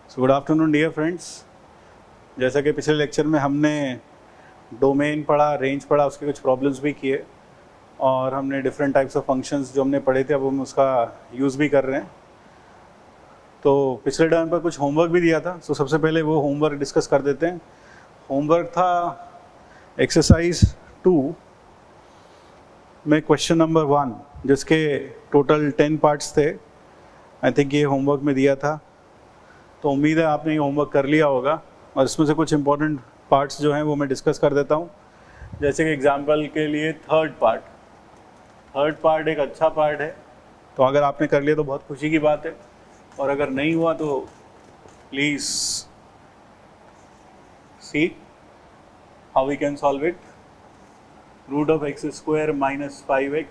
सो good afternoon dear friends. जैसा कि पिछले लेक्चर में हमने डोमेन पढ़ा, रेंज पढ़ा, उसके कुछ प्रॉब्लम्स भी किए और हमने डिफरेंट टाइप्स ऑफ फंक्शंस जो हमने पढ़े थे अब हम उसका यूज़ भी कर रहे हैं। तो पिछले टाइम पर कुछ होमवर्क भी दिया था, सो सबसे पहले वो होमवर्क डिस्कस कर देते हैं। होमवर्क था एक्सरसाइज 2 में क्वेश्चन नंबर 1, जिसके टोटल 10 पार्ट्स थे। आई थिंक ये होमवर्क में दिया था, तो उम्मीद है आपने ये होमवर्क कर लिया होगा और इसमें से कुछ इंपॉर्टेंट पार्ट्स जो हैं वो मैं डिस्कस कर देता हूँ। जैसे कि एग्जांपल के लिए थर्ड पार्ट एक अच्छा पार्ट है, तो अगर आपने कर लिया तो बहुत खुशी की बात है, और अगर नहीं हुआ तो please see how we can solve it. Root of x square minus 5x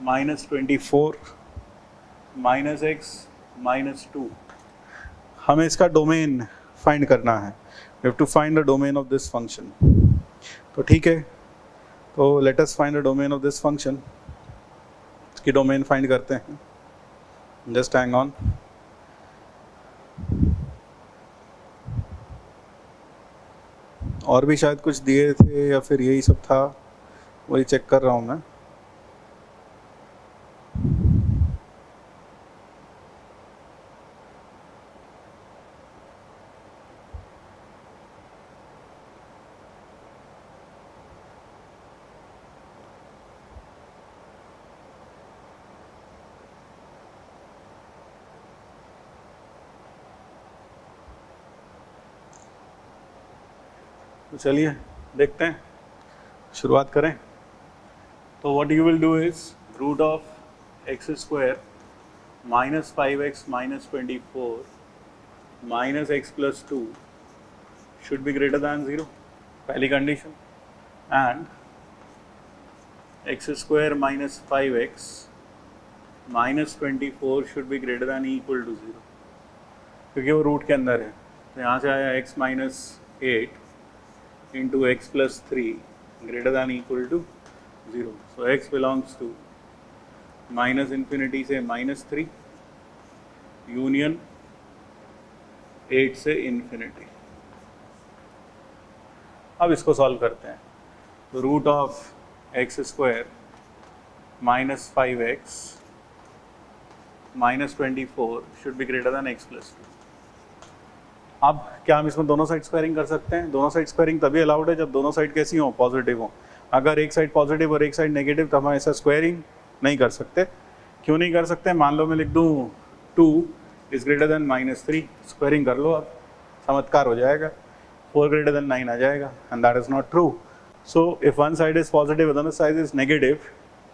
minus 24 minus x minus 2, हमें इसका डोमेन फाइंड करना है। We have to find the domain of this function. तो ठीक है, तो let us find the domain of this function. इसकी domain find करते हैं, जस्ट हैंग ऑन। और भी शायद कुछ दिए थे या फिर यही सब था, वही चेक कर रहा हूँ मैं। तो चलिए देखते हैं, शुरुआत करें। तो what you will do is root of x square minus 5x minus 24 minus x plus 2 should be greater than 0, पहली condition. And x square minus 5x minus 24 should be greater than equal to 0, क्योंकि वो root के अंदर है। तो यहाँ से आया x minus 8 into x plus 3 greater than equal to 0. So x belongs to minus infinity से minus 3 union 8 से infinity। अब इसको सॉल्व करते हैं। तो root of x square minus 5x minus 24 should be greater than x plus 2। अब क्या हम इसमें दोनों साइड स्क्वायरिंग कर सकते हैं? दोनों साइड स्क्वायरिंग तभी अलाउड है जब दोनों साइड कैसी हो, पॉजिटिव हो। अगर एक साइड पॉजिटिव और एक साइड नेगेटिव तो हम ऐसा स्क्वायरिंग नहीं कर सकते। क्यों नहीं कर सकते? मान लो मैं लिख दूँ 2 is greater than minus 3, squaring कर लो, अब चमत्कार हो जाएगा, 4 ग्रेटर देन 9 आ जाएगा, and that is not true. So if one side is positive other side is negative,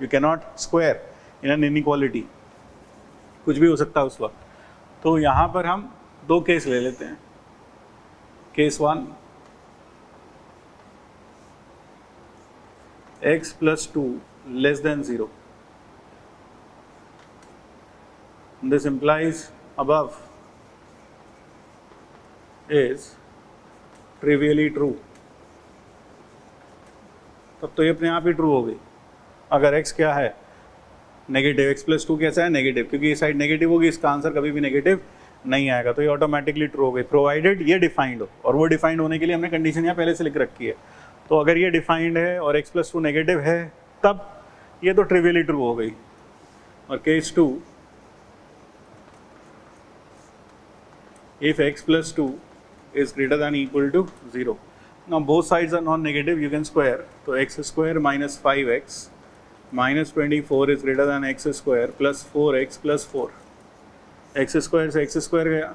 you can not square in an inequality. कुछ भी हो सकता है उस वक्त। तो यहाँ पर हम दो केस ले लेते हैं। Case 1, x plus 2 less than 0. This implies above is trivially true. तब तो ये अपने आप ही ट्रू हो गई। अगर x क्या है? नेगेटिव। x प्लस 2 कैसा है? नेगेटिव, क्योंकि ये साइड नेगेटिव होगी, इसका आंसर कभी भी नेगेटिव नहीं आएगा, तो ये ऑटोमेटिकली ट्रू हो गई, प्रोवाइडेड ये डिफाइंड हो। और वो डिफाइंड होने के लिए हमने कंडीशन यहाँ पहले से लिख रखी है। तो अगर ये डिफाइंड है और x प्लस 2 नेगेटिव है, तब ये तो ट्रिवियली ट्रू हो गई। और case 2, if x plus 2 is greater than equal to 0, now both sides are non negative, you can square. तो x square minus 5x minus 24 is greater than x square plus 4x plus 4। X square से x square गया,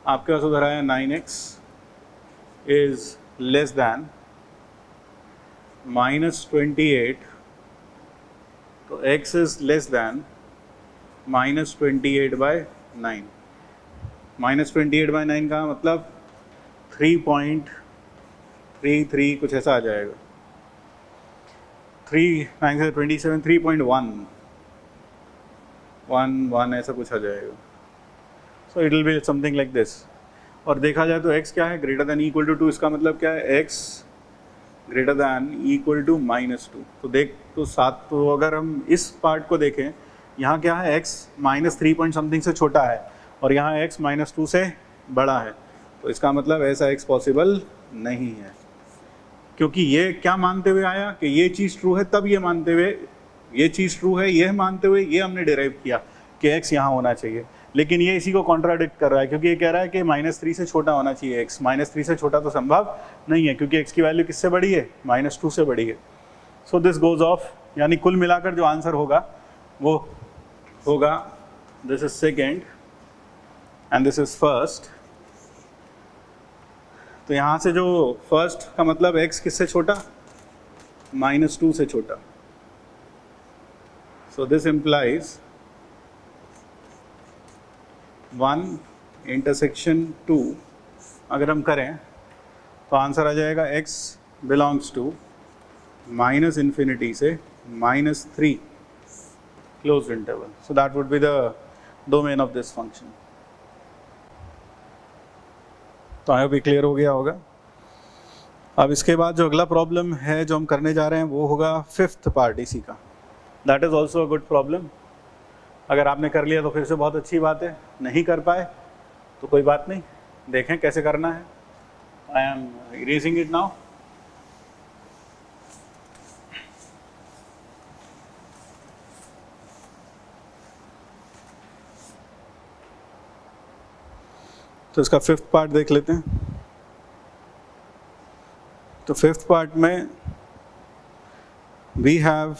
आपके पास उधर आया 9x is less than minus 28, तो x is less than minus 28/9। Minus 28/9 का मतलब 3.33 कुछ ऐसा आ जाएगा। 3 9 से 27, 3.1 ऐसा कुछ आ जाएगा। So it will be something like this. और देखा जाए तो x क्या है? Greater than equal to 2। इसका मतलब क्या है? x greater than equal to -2। तो देख तो 7, तो अगर हम इस पार्ट को देखें, यहाँ क्या है? x -3 पॉइंट समथिंग से छोटा है, और यहाँ x -2 से बड़ा है, तो इसका मतलब ऐसा x पॉसिबल नहीं है, क्योंकि ये क्या मानते हुए आया कि ये चीज़ ट्रू है, तब ये मानते हुए ये चीज़ ट्रू है, ये मानते हुए ये हमने डिराइव किया कि x यहाँ होना चाहिए। लेकिन ये इसी को कॉन्ट्राडिक्ट कर रहा है, क्योंकि ये कह रहा है कि -3 से छोटा होना चाहिए x, -3 से छोटा तो संभव नहीं है, क्योंकि x की वैल्यू किससे बड़ी है, -2 से बड़ी है। सो दिस गोज ऑफ, यानी कुल मिलाकर जो आंसर होगा वो होगा this is second and this is first. तो यहाँ से जो फर्स्ट का मतलब x किससे छोटा, -2 से छोटा। सो दिस इम्प्लाइज 1 इंटरसेक्शन 2 अगर हम करें तो आंसर आ जाएगा x बिलोंग्स टू -∞ से -3 closed interval. So that would be the domain of this function. तो आई होप भी क्लियर हो गया होगा। अब इसके बाद जो अगला प्रॉब्लम है जो हम करने जा रहे हैं वो होगा 5th पार्ट इसी का। That is also a good problem. अगर आपने कर लिया तो फिर से बहुत अच्छी बात है, नहीं कर पाए तो कोई बात नहीं, देखें कैसे करना है। I am erasing it now. तो इसका 5th पार्ट देख लेते हैं। तो 5th पार्ट में we have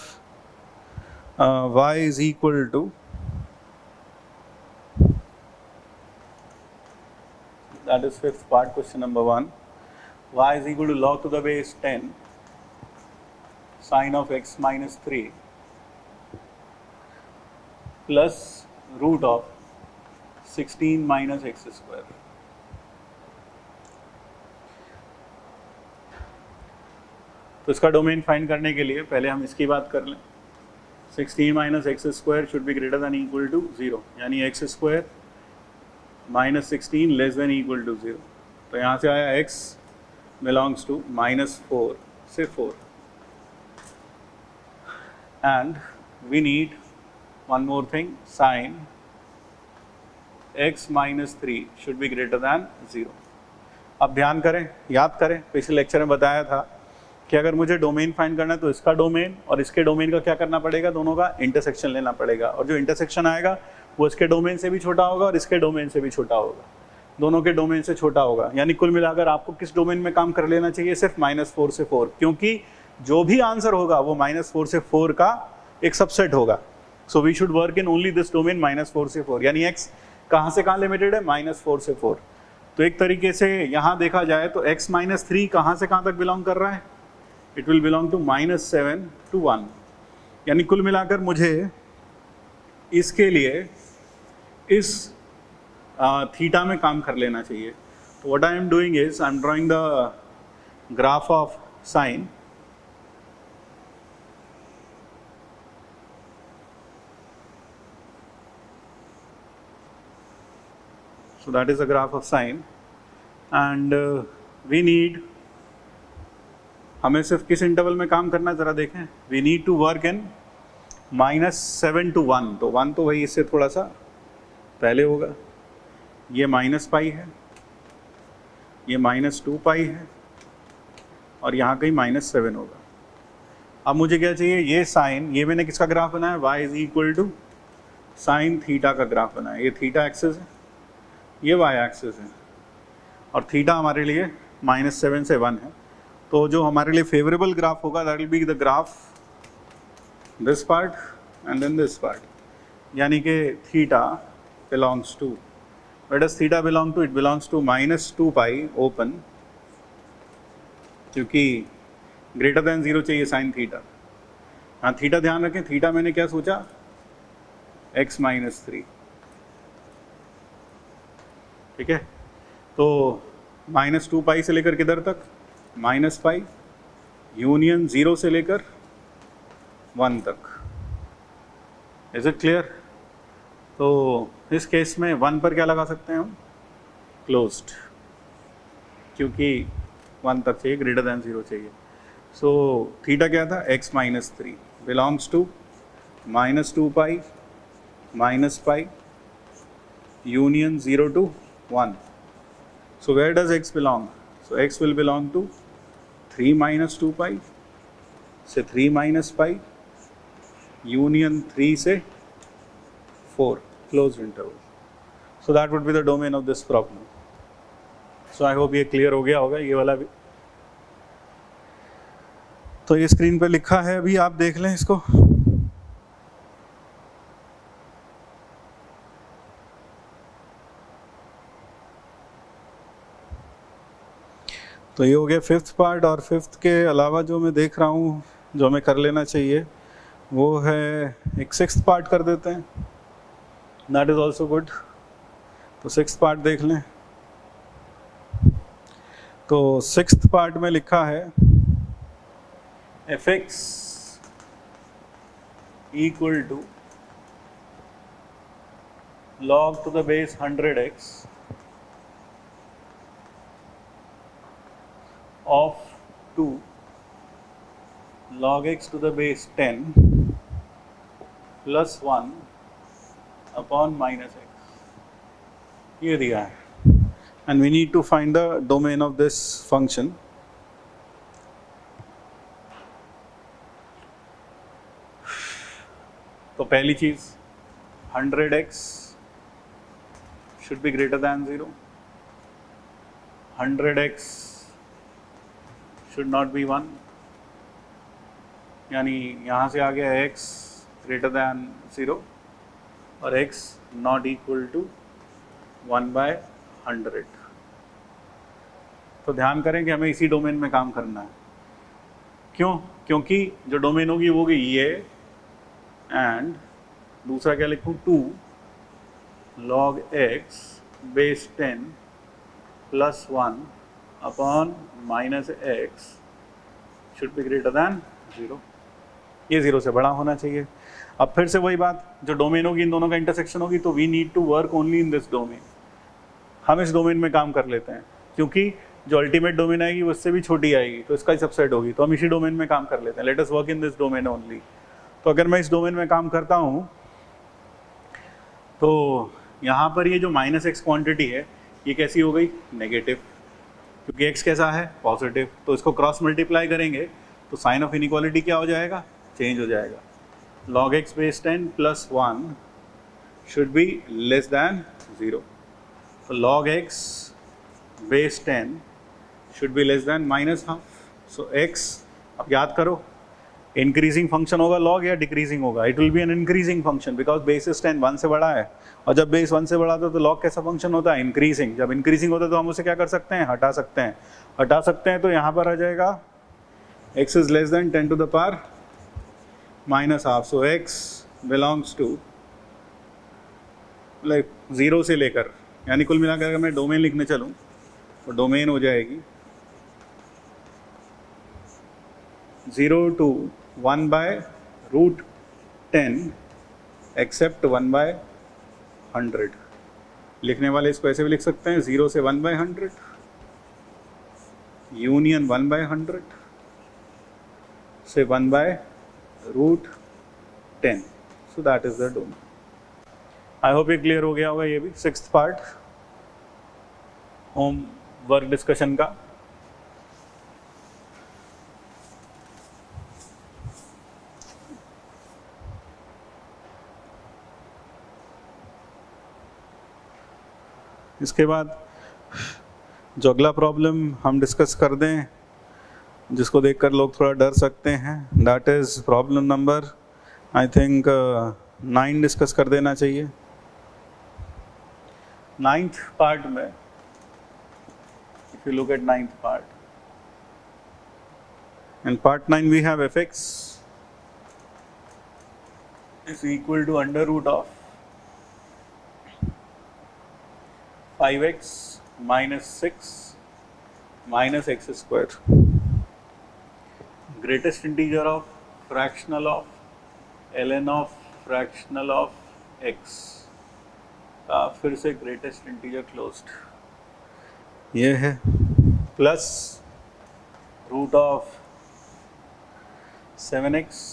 y is equal to that is 5th part, question number 1, y is equal to log to the base 10 sin of x minus 3 plus root of 16 minus x square। तो इसका domain find करने के लिए पहले हम इसकी बात कर लें। 16 minus x square should be greater than equal to 0, यानी x square minus 16 less than equal to 0। तो यहाँ से आया x बिलोंग्स टू -4 से 4 and we need one more thing, sine x -3 should be greater than 0। अब ध्यान करें, याद करें, पिछले लेक्चर में बताया था कि अगर मुझे डोमेन फाइंड करना है तो इसका डोमेन और इसके डोमेन का क्या करना पड़ेगा, दोनों का इंटरसेक्शन लेना पड़ेगा, और जो इंटरसेक्शन आएगा वो इसके डोमेन से भी छोटा होगा और इसके डोमेन से भी छोटा होगा, दोनों के डोमेन से छोटा होगा। यानी कुल मिलाकर आपको किस डोमेन में काम कर लेना चाहिए, सिर्फ -4 से 4, क्योंकि जो भी आंसर होगा वो -4 से 4 का एक सबसेट होगा। So we should work in only this domain -4 से 4, यानी x कहाँ से कहाँ लिमिटेड है, -4 से 4। तो एक तरीके से यहाँ देखा जाए तो x -3 कहाँ से कहाँ तक बिलोंग कर रहा है, it will belong to -7 to 1। यानी कुल मिलाकर मुझे इसके लिए इस थीटा में काम कर लेना चाहिए। तो what I am doing is I am drawing the graph of sine. So that is the graph of sine and we need, हमें सिर्फ किस इंटरवल में काम करना है जरा देखें। We need to work in -7 to 1। तो 1 तो वही इससे थोड़ा सा पहले होगा, ये -π है, ये -2 π है और यहाँ कहीं -7 होगा। अब मुझे क्या चाहिए, ये साइन, ये मैंने किसका ग्राफ बनाया, y is equal to sine theta का ग्राफ बनाया। ये थीटा एक्सिस है, ये y एक्सिस है और थीटा हमारे लिए -7 से 1 है। तो जो हमारे लिए फेवरेबल ग्राफ होगा that will be the graph this part and then this part, यानी कि theta belongs to, where does theta belong to, it belongs to -2 π open, क्योंकि ग्रेटर देन 0 चाहिए साइन थीटा। हाँ थीटा ध्यान रखें, थीटा मैंने क्या सोचा, x -3, ठीक है। तो -2 π से लेकर किधर तक, -π, यूनियन 0 से लेकर 1 तक। Is it clear? तो इस केस में 1 पर क्या लगा सकते हैं हम, क्लोज्ड, क्योंकि 1 तक चाहिए, ग्रेटर देन 0 चाहिए। सो थीटा क्या था, x -3 belongs to -2 π -π union 0 to 1. So where does x belong? So x will belong to 3 minus 2 pi से 3 minus pi union 3 से 4 closed interval. So that would be the domain of this problem. So I hope ये clear हो गया होगा ये वाला भी. तो ये स्क्रीन पे लिखा है, अभी आप देख लें इसको. तो ये हो गया फिफ्थ पार्ट. और फिफ्थ के अलावा जो मैं देख रहा हूँ जो हमें कर लेना चाहिए वो है एक सिक्स्थ पार्ट कर देते हैं. That is also good. तो सिक्स्थ पार्ट देख लें. तो सिक्स्थ पार्ट में लिखा है fx equal to log to the base 100x of 2 log x to the base 10 plus 1 upon minus x. ये दिया है and we need to find the domain of this function. तो पहली चीज 100x should be greater than 0. 100x should not be 1. यानी यहाँ से आ गया x greater than 0 और x not equal to 1 by 100. तो ध्यान करें कि हमें इसी डोमेन में काम करना है. क्यों? क्योंकि जो डोमेन होगी वो होगी ये, एंड दूसरा क्या लिखूँ 2 log x base 10 plus 1 upon minus x should be greater than 0. ये 0 से बड़ा होना चाहिए. अब फिर से वही बात, जो डोमेन होगी इन दोनों का इंटरसेक्शन होगी तो we need to work only in this domain. हम इस डोमेन में काम कर लेते हैं क्योंकि जो अल्टीमेट डोमेन आएगी वो उससे भी छोटी आएगी तो इसका ही सबसेट होगी. तो हम इसी डोमेन में काम कर लेते हैं. Let us work in this domain only. तो अगर मैं इस डोमेन में काम करता हूँ तो यहाँ पर ये जो माइनस एक्स क्वांटिटी है ये कैसी हो गई? नेगेटिव, क्योंकि एक्स कैसा है? पॉजिटिव. तो इसको क्रॉस मल्टीप्लाई करेंगे तो साइन ऑफ इनइक्वालिटी क्या हो जाएगा? चेंज हो जाएगा. log x base 10 plus 1 should be less than 0. तो log x base 10 should be less than minus half. So x, अब याद करो, इंक्रीजिंग फंक्शन होगा लॉग या डिक्रीजिंग होगा? It will B an increasing function because base is 10 1 से बड़ा है. और जब बेस 1 से बड़ा था तो लॉग कैसा फंक्शन होता है? इंक्रीजिंग. जब इंक्रीजिंग होता है तो हम उसे क्या कर सकते हैं? हटा सकते हैं. हटा सकते हैं तो यहाँ पर आ जाएगा x is less than 10 to the power minus half. So x belongs to like 0 से लेकर, यानी कुल मिलाकर अगर मैं डोमेन लिखने चलूँ तो डोमेन हो जाएगी 0 to 1 by root 10 except 1 by 100. लिखने वाले इसको ऐसे भी लिख सकते हैं 0 से 1 by 100 यूनियन 1 by 100 से 1 by root 10. So that is the domain. I hope ये क्लियर हो गया होगा. ये भी sixth part home work discussion का. इसके बाद जो अगला प्रॉब्लम हम डिस्कस कर दें जिसको देखकर लोग थोड़ा डर सकते हैं, that is problem number I think 9 discuss कर देना चाहिए. 9th पार्ट में if you look at 9th part, in part 9 we have fx is equal to under root of 5x minus 6 minus x square. Greatest integer of fractional of ln of fractional of x. फिर से greatest integer closed. ये है plus root of 7x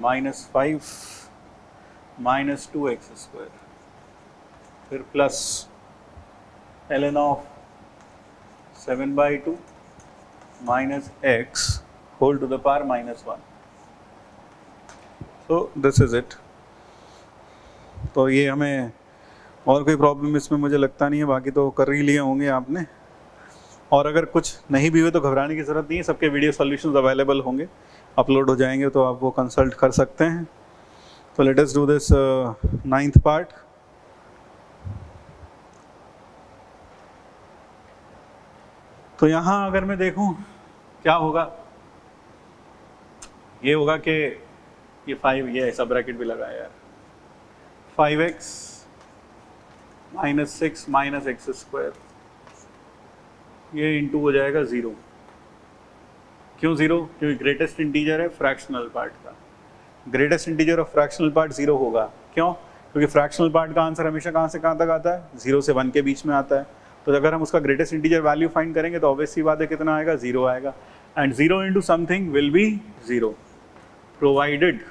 minus 5 minus 2x square. फिर plus ln of 7/2 minus x whole to the power -1। So this is it. तो ये हमें और कोई प्रॉब्लम इसमें मुझे लगता नहीं है, बाकी तो कर ही लिए होंगे आपने। और अगर कुछ नहीं भी हुए तो घबराने की ज़रूरत नहीं है, सबके वीडियो सॉल्यूशंस अवेलेबल होंगे, अपलोड हो जाएंगे, तो आप वो कंसल्ट कर सकते हैं। तो let us do this 9th part. तो यहाँ अगर मैं देखूँ क्या होगा, ये होगा कि ये 5, ये ऐसा ब्रैकेट भी लगा यार, 5x - 6 - x², ये इंटू हो जाएगा 0। क्यों 0? क्योंकि ग्रेटेस्ट इंटीजर है फ्रैक्शनल पार्ट का। Greatest integer of fractional part 0 होगा। क्यों? क्योंकि फ्रैक्शनल पार्ट का आंसर हमेशा कहाँ से कहाँ तक आता है? 0 से 1 के बीच में आता है। तो अगर हम उसका ग्रेटेस्ट इंटीजर वैल्यू फाइंड करेंगे तो ऑब्वियस सी बात है कितना आएगा? 0 आएगा। And 0 into something will be 0 provided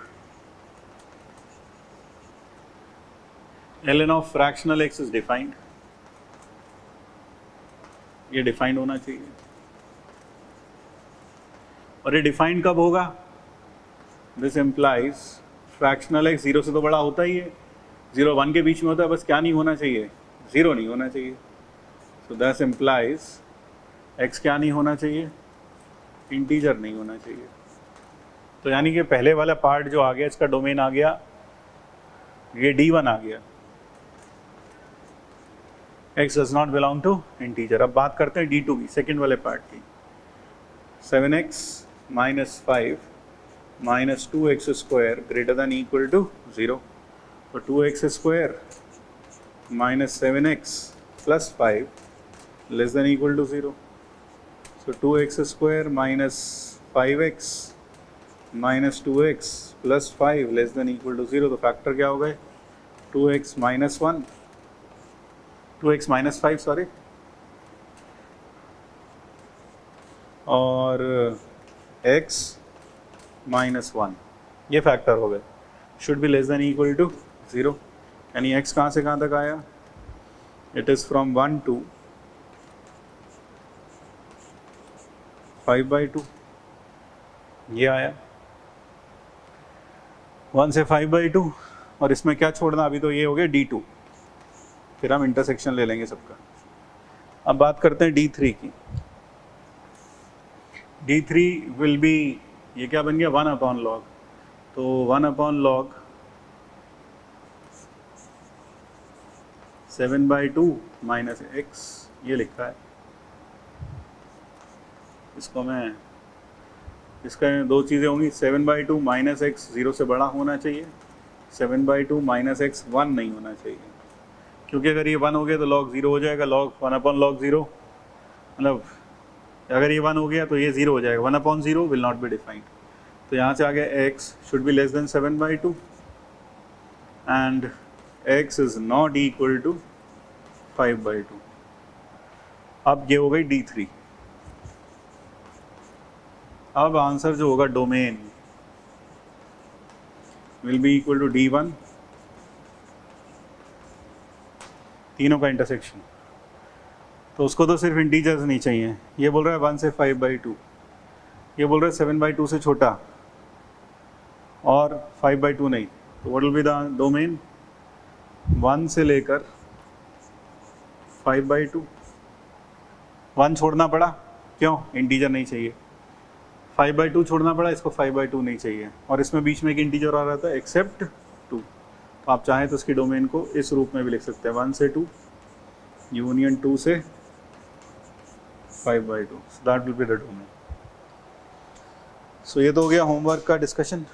ln of fractional x is defined. ये डिफाइंड होना चाहिए। और ये डिफाइंड कब होगा? दिस इम्प्लाइज फ्रैक्शनल x 0 से तो बड़ा होता ही है, 0 1 के बीच में होता है, बस क्या नहीं होना चाहिए? 0 नहीं होना चाहिए। सो दिस इम्प्लाइज x क्या नहीं होना चाहिए? इंटीजर नहीं होना चाहिए। तो यानी कि पहले वाला पार्ट जो आ गया, इसका डोमेन आ गया, ये D1 आ गया, x does not belong to integer। अब बात करते हैं D2 की, सेकेंड वाले पार्ट की। 7x - 5 - 2x² greater than equal to 0। तो 2x² - 7x + 5 less than equal to 0। So 2x² - 5x - 2x + 5 less than equal to 0। तो फैक्टर क्या हो गए? 2x - 1, 2x - 5 सॉरी, और x - 1, ये फैक्टर हो गए। Should be less than equal to 0। यानी x कहाँ से कहाँ तक आया? इट इज़ फ्रॉम 1 to 5/2, ये आया 1 से 5/2। और इसमें क्या छोड़ना? अभी तो ये हो गया D2, फिर हम इंटरसेक्शन ले लेंगे सबका। अब बात करते हैं D3 की। D3 विल बी, ये क्या बन गया? 1/log। तो 1/log 7/2 माइनस x, ये लिखा है। इसको मैं, इसका दो चीज़ें होंगी, 7/2 माइनस x 0 से बड़ा होना चाहिए, 7/2 माइनस x 1 नहीं होना चाहिए। क्योंकि अगर ये 1 हो गया तो log 0 हो जाएगा, log 1/log 0, मतलब अगर ये 1 हो गया तो ये 0 हो जाएगा, 1/0 विल नॉट बी डिफाइंड। तो यहाँ से आ गया x should be less than 7/2 and x is not equal to 5/2। अब ये हो गई D3। अब आंसर जो होगा domain will be equal to D1, तीनों का इंटरसेक्शन। तो उसको तो सिर्फ इंटीजर्स नहीं चाहिए। ये बोल रहा है 1 से 5/2, ये बोल रहा है 7/2 से छोटा और 5/2 नहीं। तो what will be the domain? 1 से लेकर 5/2। 1 छोड़ना पड़ा, क्यों? इंटीजर नहीं चाहिए। 5/2 छोड़ना पड़ा, इसको 5/2 नहीं चाहिए। और इसमें बीच में एक इंटीजर आ रहा था एक्सेप्ट 2। तो आप चाहें तो इसकी डोमेन को इस रूप में भी लिख सकते हैं, 1 से 2 यूनियन 2 से 5/2। So that will be the domain. So ये तो हो गया होमवर्क का डिस्कशन।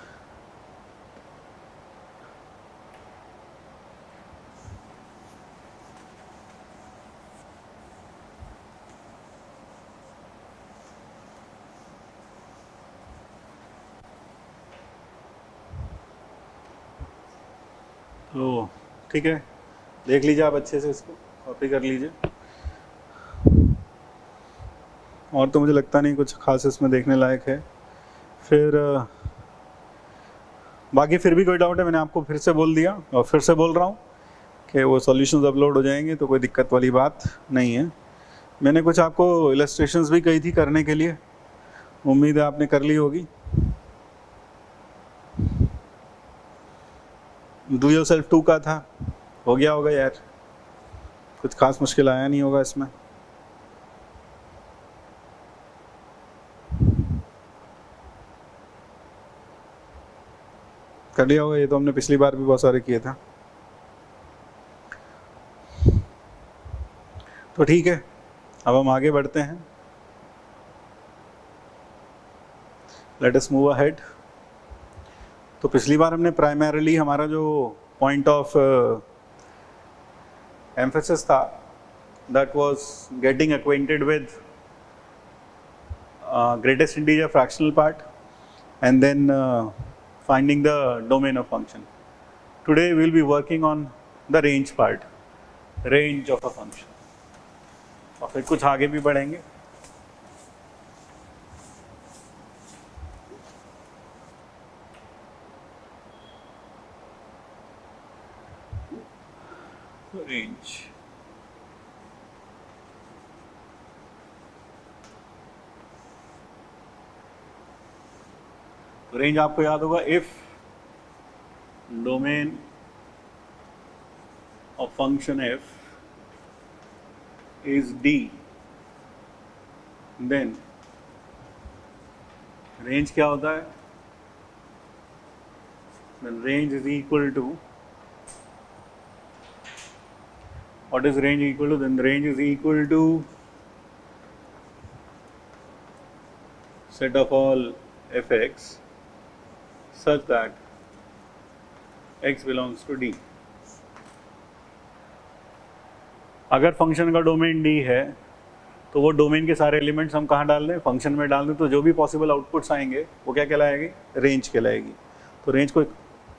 तो ठीक है, देख लीजिए आप अच्छे से, इसको कॉपी कर लीजिए। और तो मुझे लगता नहीं कुछ खास इसमें देखने लायक है। फिर बाकी फिर भी कोई डाउट है, मैंने आपको फिर से बोल दिया और फिर से बोल रहा हूँ कि वो सॉल्यूशंस अपलोड हो जाएंगे, तो कोई दिक्कत वाली बात नहीं है। मैंने कुछ आपको इलस्ट्रेशंस भी कही थी करने के लिए, उम्मीद है आपने कर ली होगी। डू योरसेल्फ 2 का था, हो गया होगा यार, कुछ खास मुश्किल आया नहीं होगा इसमें। कर लिया होगा, ये तो हमने पिछली बार भी बहुत सारे किए था। तो ठीक है, अब हम आगे बढ़ते हैं। Let us move ahead. तो पिछली बार हमने प्राइमरीली हमारा जो पॉइंट ऑफ एम्फेसिस था, that was getting acquainted with greatest integer fractional part and then finding the domain of function. Today we will be working on the range part, range of a function. और फिर कुछ आगे भी बढ़ेंगे। Range. Range आपको याद होगा, if domain of function f is D, then range क्या होता है? Then range is equal to, what is range equal to? Then range is equal to set of all f x such that x belongs to D. अगर फंक्शन का डोमेन D है तो वो डोमेन के सारे एलिमेंट्स हम कहाँ डाल दें? फंक्शन में डाल दें, तो जो भी पॉसिबल आउटपुट्स आएंगे वो क्या कहलाएगी? रेंज कहलाएगी। तो रेंज कोई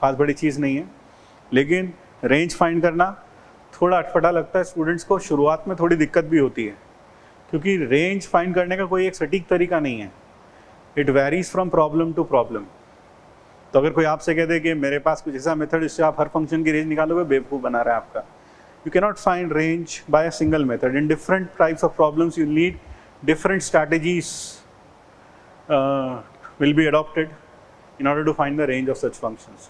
खास बड़ी चीज़ नहीं है, लेकिन रेंज फाइंड करना थोड़ा अटपटा लगता है स्टूडेंट्स को, शुरुआत में थोड़ी दिक्कत भी होती है, क्योंकि रेंज फाइंड करने का कोई एक सटीक तरीका नहीं है। It varies from problem to problem. तो अगर कोई आपसे कह दे कि मेरे पास कुछ ऐसा मेथड जिससे आप हर फंक्शन की रेंज निकालोगे, बेवकूफ़ बना रहा है आपका। You can not find range by a single method. In different types of problems you need different strategies will be adopted in order to find the range of such functions.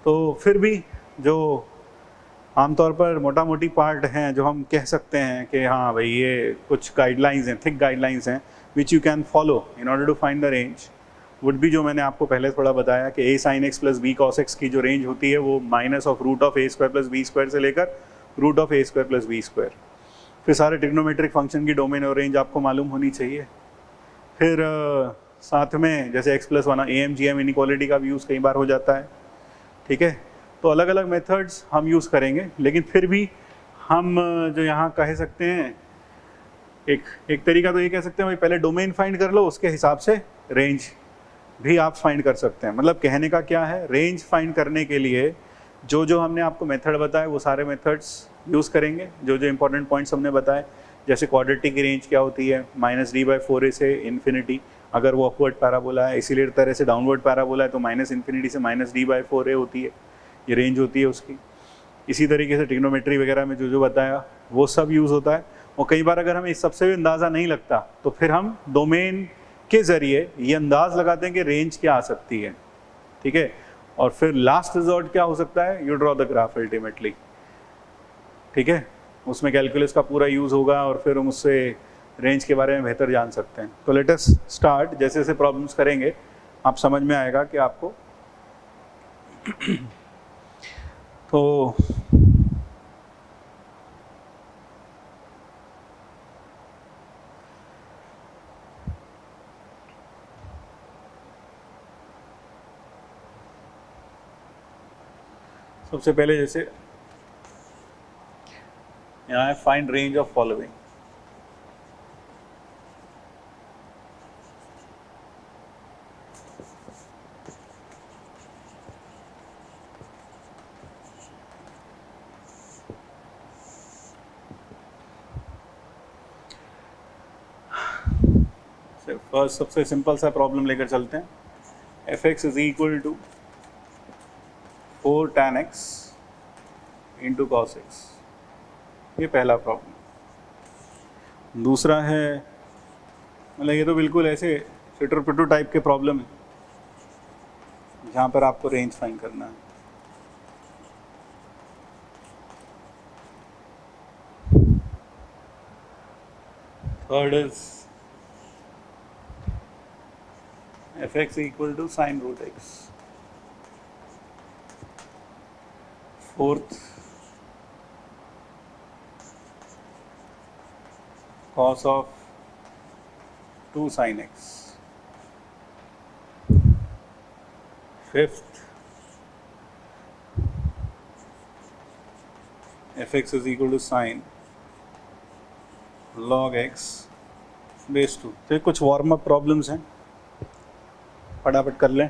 तो फिर भी जो आमतौर पर मोटा मोटी पार्ट हैं जो हम कह सकते हैं कि हाँ भाई ये कुछ गाइडलाइंस हैं, थिक गाइडलाइंस हैं, which you can follow in order to find the range, would भी जो मैंने आपको पहले थोड़ा बताया कि a sin x प्लस b cos x की जो रेंज होती है वो minus of root of a square plus b square से लेकर root of a square plus b square. फिर सारे ट्रिग्नोमेट्रिक फंक्शन की डोमेन और रेंज आपको मालूम होनी चाहिए। फिर साथ में जैसे x प्लस 1 AMGM इनइक्वालिटी का भी यूज़ कई बार हो जाता है, ठीक है। तो अलग अलग मेथड्स हम यूज़ करेंगे, लेकिन फिर भी हम जो यहाँ कह सकते हैं, एक तरीका तो ये कह सकते हैं भाई पहले डोमेन फाइंड कर लो, उसके हिसाब से रेंज भी आप फाइंड कर सकते हैं। मतलब कहने का क्या है, रेंज फाइंड करने के लिए जो जो हमने आपको मेथड बताए वो सारे मेथड्स यूज़ करेंगे। जो जो इंपॉर्टेंट पॉइंट्स हमने बताए, जैसे क्वाड्रेटिक रेंज क्या होती है, -d/4a से इन्फिनिटी, अगर वो अपवर्ड पैराबोला है, इसीलिए तरह से डाउनवर्ड पैराबोला है तो -∞ से -d/4a होती है, ये रेंज होती है उसकी। इसी तरीके से ट्रिग्नोमेट्री वगैरह में जो जो बताया वो सब यूज़ होता है। और कई बार अगर हमें इस सबसे भी अंदाज़ा नहीं लगता तो फिर हम डोमेन के ज़रिए ये अंदाज़ लगाते हैं कि रेंज क्या आ सकती है, ठीक है। और फिर लास्ट रिजॉर्ट क्या हो सकता है, you draw the graph ultimately, ठीक है। उसमें कैलकुलस का पूरा यूज़ होगा और फिर हम उससे रेंज के बारे में बेहतर जान सकते हैं। तो लेट अस स्टार्ट। जैसे जैसे प्रॉब्लम्स करेंगे आप समझ में आएगा कि आपको तो सबसे पहले जैसे यहाँ है find range of following. First सबसे सिंपल सा प्रॉब्लम लेकर चलते हैं। F x is equal to 4 tan x into cos x. ये पहला प्रॉब्लम। दूसरा है, मतलब ये तो बिल्कुल ऐसे चिटर पिटू टाइप के प्रॉब्लम है जहाँ पर आपको रेंज फाइंड करना है। Third is fx equal to sin root x। Fourth cos of 2 sin x। Fifth fx is equal to sin log x base 2। तो कुछ वार्म अप प्रॉब्लम्स हैं, फटाफट कर लें।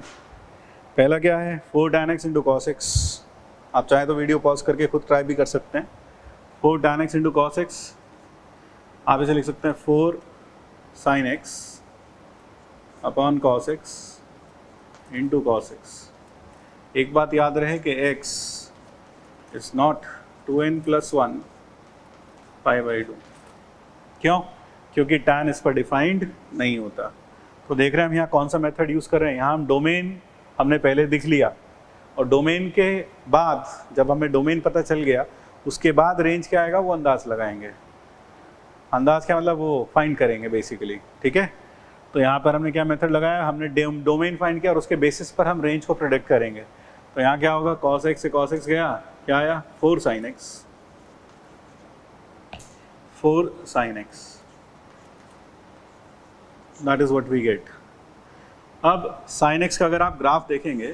पहला क्या है, 4 tan x into cos x. आप चाहें तो वीडियो पॉज करके खुद ट्राई भी कर सकते हैं। 4 tan x into cos x, आप इसे लिख सकते हैं 4 sin x upon cos x into cos x. एक बात याद रहे कि x इज नॉट 2n+1 π/2। क्यों? क्योंकि tan इस पर डिफाइंड नहीं होता। तो देख रहे हैं हम यहाँ कौन सा मेथड यूज़ कर रहे हैं। यहाँ हम डोमेन हमने पहले दिख लिया, और डोमेन के बाद जब हमें डोमेन पता चल गया उसके बाद रेंज क्या आएगा वो अंदाज लगाएंगे। अंदाज क्या मतलब, वो फाइंड करेंगे बेसिकली। ठीक है, तो यहाँ पर हमने क्या मेथड लगाया, हमने डोमेन फाइंड किया और उसके बेसिस पर हम रेंज को प्रेडिक्ट करेंगे। तो यहाँ क्या होगा, cos x से cos x गया, क्या आया 4 sin x। 4 sin x, that is what we get. अब sin x का अगर आप ग्राफ देखेंगे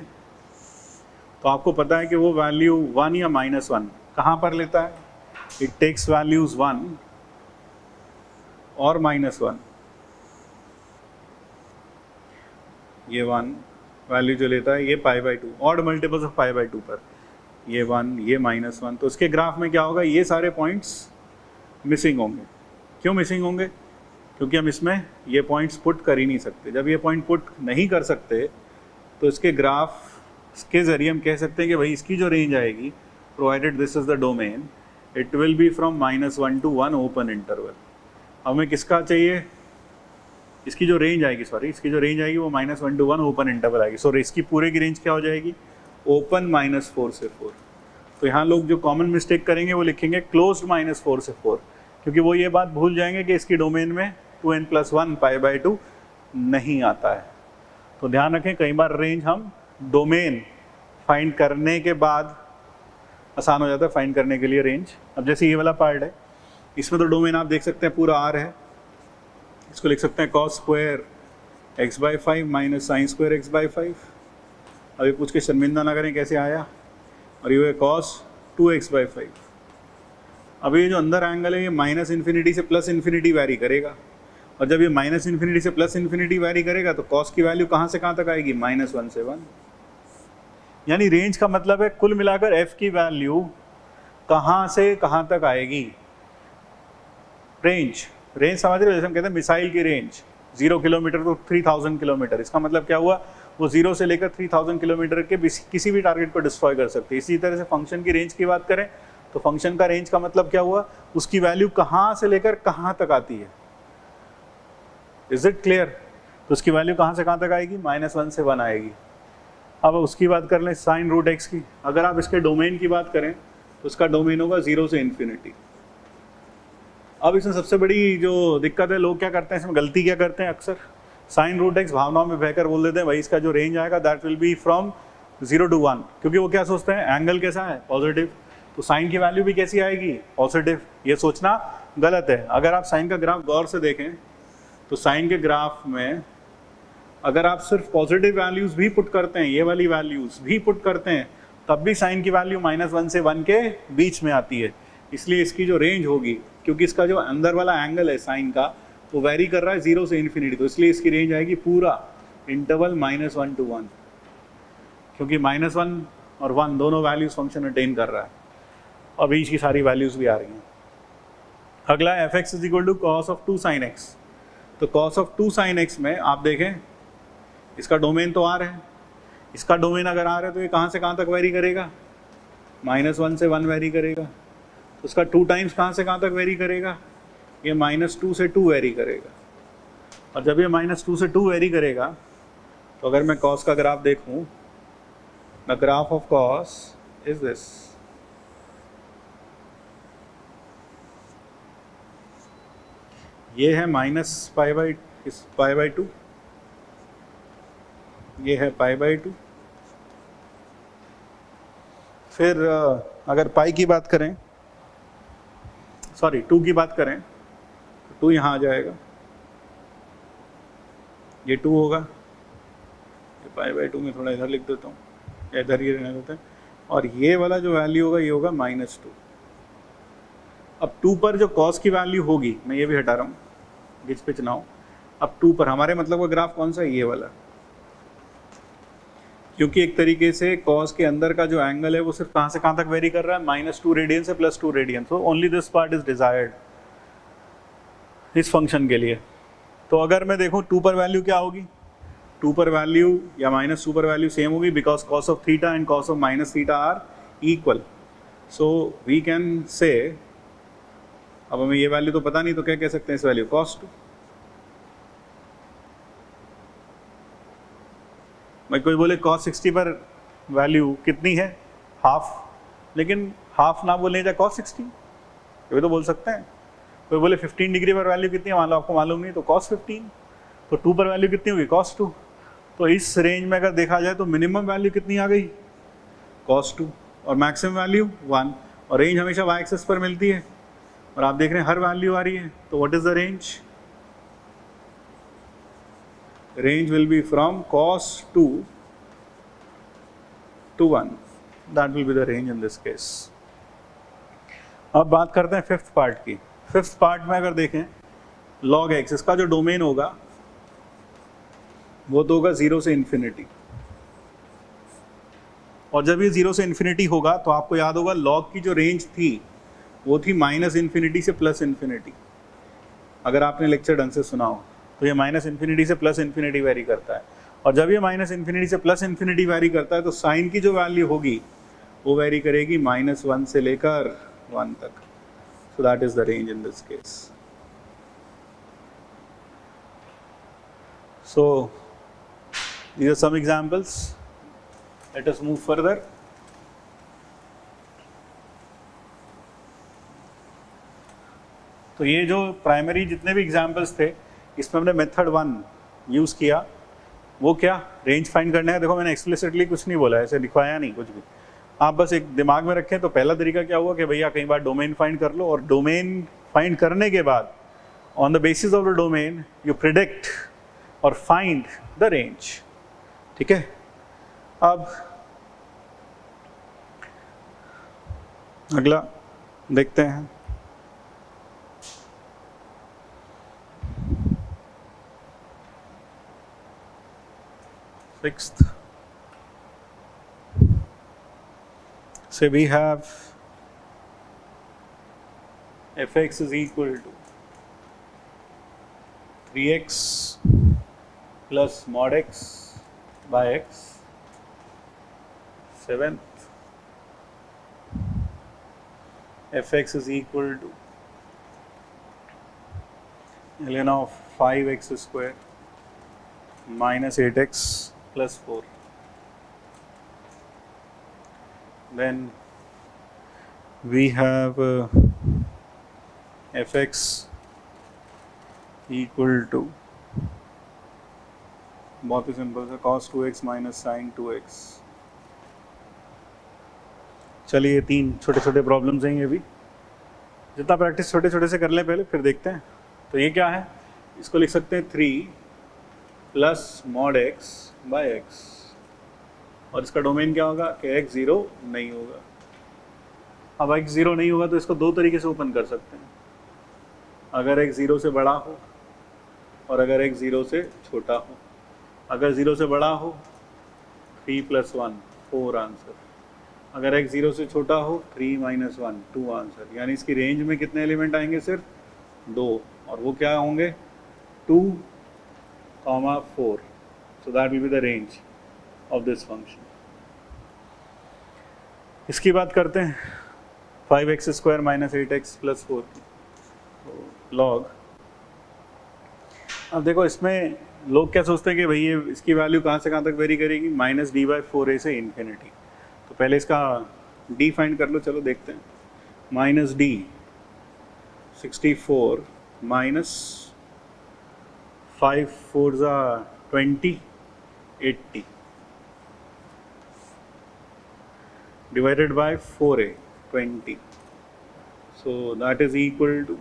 तो आपको पता है कि वो वैल्यू 1 या -1 कहाँ पर लेता है। इट टेक्स वैल्यूज 1 और -1। ये 1 वैल्यू जो लेता है ये π/2, ऑड मल्टीपल्स ऑफ π/2 पर, ये 1 ये -1। तो उसके ग्राफ में क्या होगा, ये सारे पॉइंट्स मिसिंग होंगे। क्यों मिसिंग होंगे? क्योंकि हम इसमें ये पॉइंट्स पुट कर ही नहीं सकते। जब ये पॉइंट पुट नहीं कर सकते तो इसके ग्राफ के ज़रिए हम कह सकते हैं कि भाई इसकी जो रेंज आएगी, provided this is the domain, it will be from -1 to 1 open interval. हमें किसका चाहिए, इसकी जो रेंज आएगी, सॉरी इसकी जो रेंज आएगी वो -1 to 1 ओपन इंटरवल आएगी। सो इसकी पूरे की रेंज क्या हो जाएगी, ओपन -4 से 4। तो यहाँ लोग जो कॉमन मिस्टेक करेंगे वो लिखेंगे क्लोज्ड -4 से 4, क्योंकि वो ये बात भूल जाएंगे कि इसकी डोमेन में 2n+1 π/2 नहीं आता है। तो ध्यान रखें, कई बार रेंज हम डोमेन फाइंड करने के बाद आसान हो जाता है फाइंड करने के लिए रेंज। अब जैसे ये वाला पार्ट है, इसमें तो डोमेन आप देख सकते हैं पूरा R है। इसको लिख सकते हैं cos square x/5 minus sine square x/5। अभी पूछ के शर्मिंदा ना करें कैसे आया, और ये cos 2x/5। अब ये जो अंदर एंगल है ये -∞ से +∞ वैरी करेगा, और जब ये -∞ से +∞ वैरी करेगा तो cos की वैल्यू कहाँ से कहाँ तक आएगी, -1 से 1। यानी रेंज का मतलब है कुल मिलाकर f की वैल्यू कहाँ से कहाँ तक आएगी। रेंज समझ रहे हो, जैसे हम कहते हैं मिसाइल की रेंज 0 किलोमीटर तो 3000 किलोमीटर। इसका मतलब क्या हुआ, वो 0 से लेकर 3000 किलोमीटर के किसी भी टारगेट को डिस्ट्रॉय कर सकते हैं। इसी तरह से फंक्शन की रेंज की बात करें तो फंक्शन का रेंज का मतलब क्या हुआ, उसकी वैल्यू कहाँ से लेकर कहाँ तक आती है। Is it clear? तो उसकी वैल्यू कहाँ से कहाँ तक आएगी, -1 से 1 आएगी। अब उसकी बात कर लें साइन रूट एक्स की। अगर आप इसके डोमेन की बात करें तो उसका डोमेन होगा 0 से ∞। अब इसमें सबसे बड़ी जो दिक्कत है, लोग क्या करते हैं इसमें, गलती क्या करते हैं अक्सर, साइन रूट एक्स भावनाओं में बहकर बोल देते हैं भाई इसका जो रेंज आएगा that will be from 0 to 1, क्योंकि वो क्या सोचते हैं एंगल कैसा है, पॉजिटिव, तो साइन की वैल्यू भी कैसी आएगी, पॉजिटिव। ये सोचना गलत है। अगर आप साइन का ग्राफ गौर से देखें तो साइन के ग्राफ में अगर आप सिर्फ पॉजिटिव वैल्यूज भी पुट करते हैं, ये वाली वैल्यूज भी पुट करते हैं, तब भी साइन की वैल्यू -1 से 1 के बीच में आती है। इसलिए इसकी जो रेंज होगी, क्योंकि इसका जो अंदर वाला एंगल है साइन का वो वेरी कर रहा है 0 से ∞, तो इसलिए इसकी रेंज आएगी पूरा इंटरवल -1 to 1, क्योंकि -1 और 1 दोनों वैल्यूज फंक्शन अटेन कर रहा है और बीच की सारी वैल्यूज भी आ रही हैं। अगला है fx = cos of 2 sin x। तो cos of 2 sin x में आप देखें इसका डोमेन तो R है, इसका डोमेन अगर R है तो ये कहाँ से कहाँ तक वेरी करेगा, -1 से 1 वेरी करेगा, तो उसका 2 टाइम्स कहाँ से कहाँ तक वेरी करेगा, ये -2 से 2 वेरी करेगा। और जब ये -2 से 2 वेरी करेगा, तो अगर मैं कॉस का ग्राफ देखूं, the graph of cos is this. ये है -π/2, ये है π/2। फिर अगर पाई की बात करें, सॉरी 2 की बात करें, तो 2 यहाँ आ जाएगा, ये 2 होगा, ये π/2 में थोड़ा इधर लिख देता हूँ, या इधर ही रहने देते हैं, और ये वाला जो वैल्यू होगा ये होगा -2। अब 2 पर जो कॉस की वैल्यू होगी, मैं ये भी हटा रहा हूँ, गिच पिच ना हो। अब 2 पर हमारे मतलब का ग्राफ कौन सा है, ये वाला, क्योंकि एक तरीके से कॉस के अंदर का जो एंगल है वो सिर्फ कहाँ से कहाँ तक वेरी कर रहा है, -2 रेडियन से +2 रेडियन, तो only this part is desired इस फंक्शन के लिए। तो अगर मैं देखूँ 2 पर वैल्यू क्या होगी, 2 पर वैल्यू या -2 पर वैल्यू सेम होगी, because cos of theta and cos of -θ are equal. So we can say, अब हमें ये वैल्यू तो पता नहीं, तो क्या कह सकते हैं इस वैल्यू cos 2। मैं कोई बोले cos 60 पर वैल्यू कितनी है, हाफ, लेकिन हाफ ना बोले या cos 60, ये तो बोल सकते हैं। कोई बोले 15 डिग्री पर वैल्यू कितनी है, मान लो आपको मालूम नहीं, तो cos 15, तो 2 पर वैल्यू कितनी होगी, cos 2। तो इस रेंज में अगर देखा जाए तो मिनिमम वैल्यू कितनी आ गई, cos 2, और मैक्सिमम वैल्यू 1, और रेंज हमेशा y एक्सिस पर मिलती है, और आप देख रहे हैं हर वैल्यू आ रही है, तो what is the range, range will be from cos 2 to 1, that will be the range in this case. अब बात करते हैं फिफ्थ पार्ट की। फिफ्थ पार्ट में अगर देखें log x, इसका जो डोमेन होगा वो तो होगा 0 से इन्फिनिटी, और जब ये 0 से इन्फिनिटी होगा तो आपको याद होगा log की जो रेंज थी वो थी -∞ से +∞। अगर आपने लेक्चर ढंग से सुना हो तो ये -∞ से +∞ वेरी करता है, और जब ये -∞ से +∞ वेरी करता है तो साइन की जो वैल्यू होगी वो वेरी करेगी -1 से लेकर 1 तक। सो that is the range in this case. So these are some examples. Let us move further. तो ये जो प्राइमरी जितने भी एग्जाम्पल्स थे, इसमें हमने मेथड 1 यूज़ किया। वो क्या, रेंज फाइंड करने का। देखो मैंने एक्सप्लिसिटली कुछ नहीं बोला, ऐसे लिखवाया नहीं कुछ भी, आप बस एक दिमाग में रखें। तो पहला तरीका क्या हुआ कि भैया कई बार डोमेन फाइंड कर लो, और डोमेन फाइंड करने के बाद on the basis of the domain you predict और फाइंड द रेंज। ठीक है, अब अगला देखते हैं। Sixth, say we have fx is equal to 3x plus mod x by x. Seventh, fx is equal to ln of 5x square minus 8x plus 4. Then we have fx equal to, बहुत ही simple है, cos 2x minus sin 2x। चलिए ये 3 छोटे छोटे problems हैं, ये भी जितना प्रैक्टिस छोटे छोटे से कर लें पहले, फिर देखते हैं। तो ये क्या है, इसको लिख सकते हैं 3 plus mod x by x, और इसका डोमेन क्या होगा कि x 0 नहीं होगा। अब x 0 नहीं होगा तो इसको 2 तरीके से ओपन कर सकते हैं, अगर x 0 से बड़ा हो और अगर x 0 से छोटा हो। अगर 0 से बड़ा हो 3 + 1 4 आंसर, अगर x 0 से छोटा हो 3 - 1 2 आंसर। यानी इसकी रेंज में कितने एलिमेंट आएंगे, सिर्फ 2, और वो क्या होंगे 2, 4। So that will be the range of this function. इसकी बात करते हैं, 5x² - 8x + 4 लॉग। अब देखो इसमें लोग क्या सोचते हैं कि भाई ये इसकी वैल्यू कहाँ से कहाँ तक वेरी करेगी, -d/4a से इन्फिनिटी। तो पहले इसका d फाइंड कर लो, चलो देखते हैं। -d 64 -5 4 20 80 divided by 4a 20, so that is equal to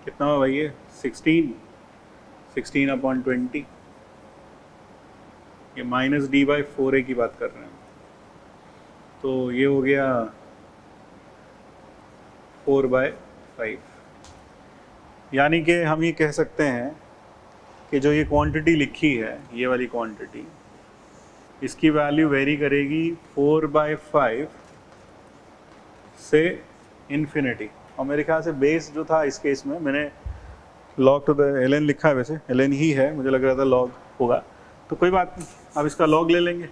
कितना हुआ भाई ये 16/20। ये -d/4a की बात कर रहे हैं, तो ये हो गया 4/5। यानी कि हम ये कह सकते हैं कि जो ये क्वांटिटी लिखी है, ये वाली क्वांटिटी, इसकी वैल्यू वेरी करेगी 4/5 से इन्फिनिटी। और मेरे ख्याल से बेस जो था इस केस में, मैंने log to the ln लिखा है, वैसे ln ही है, मुझे लग रहा था log होगा, तो कोई बात नहीं, अब इसका log ले लेंगे।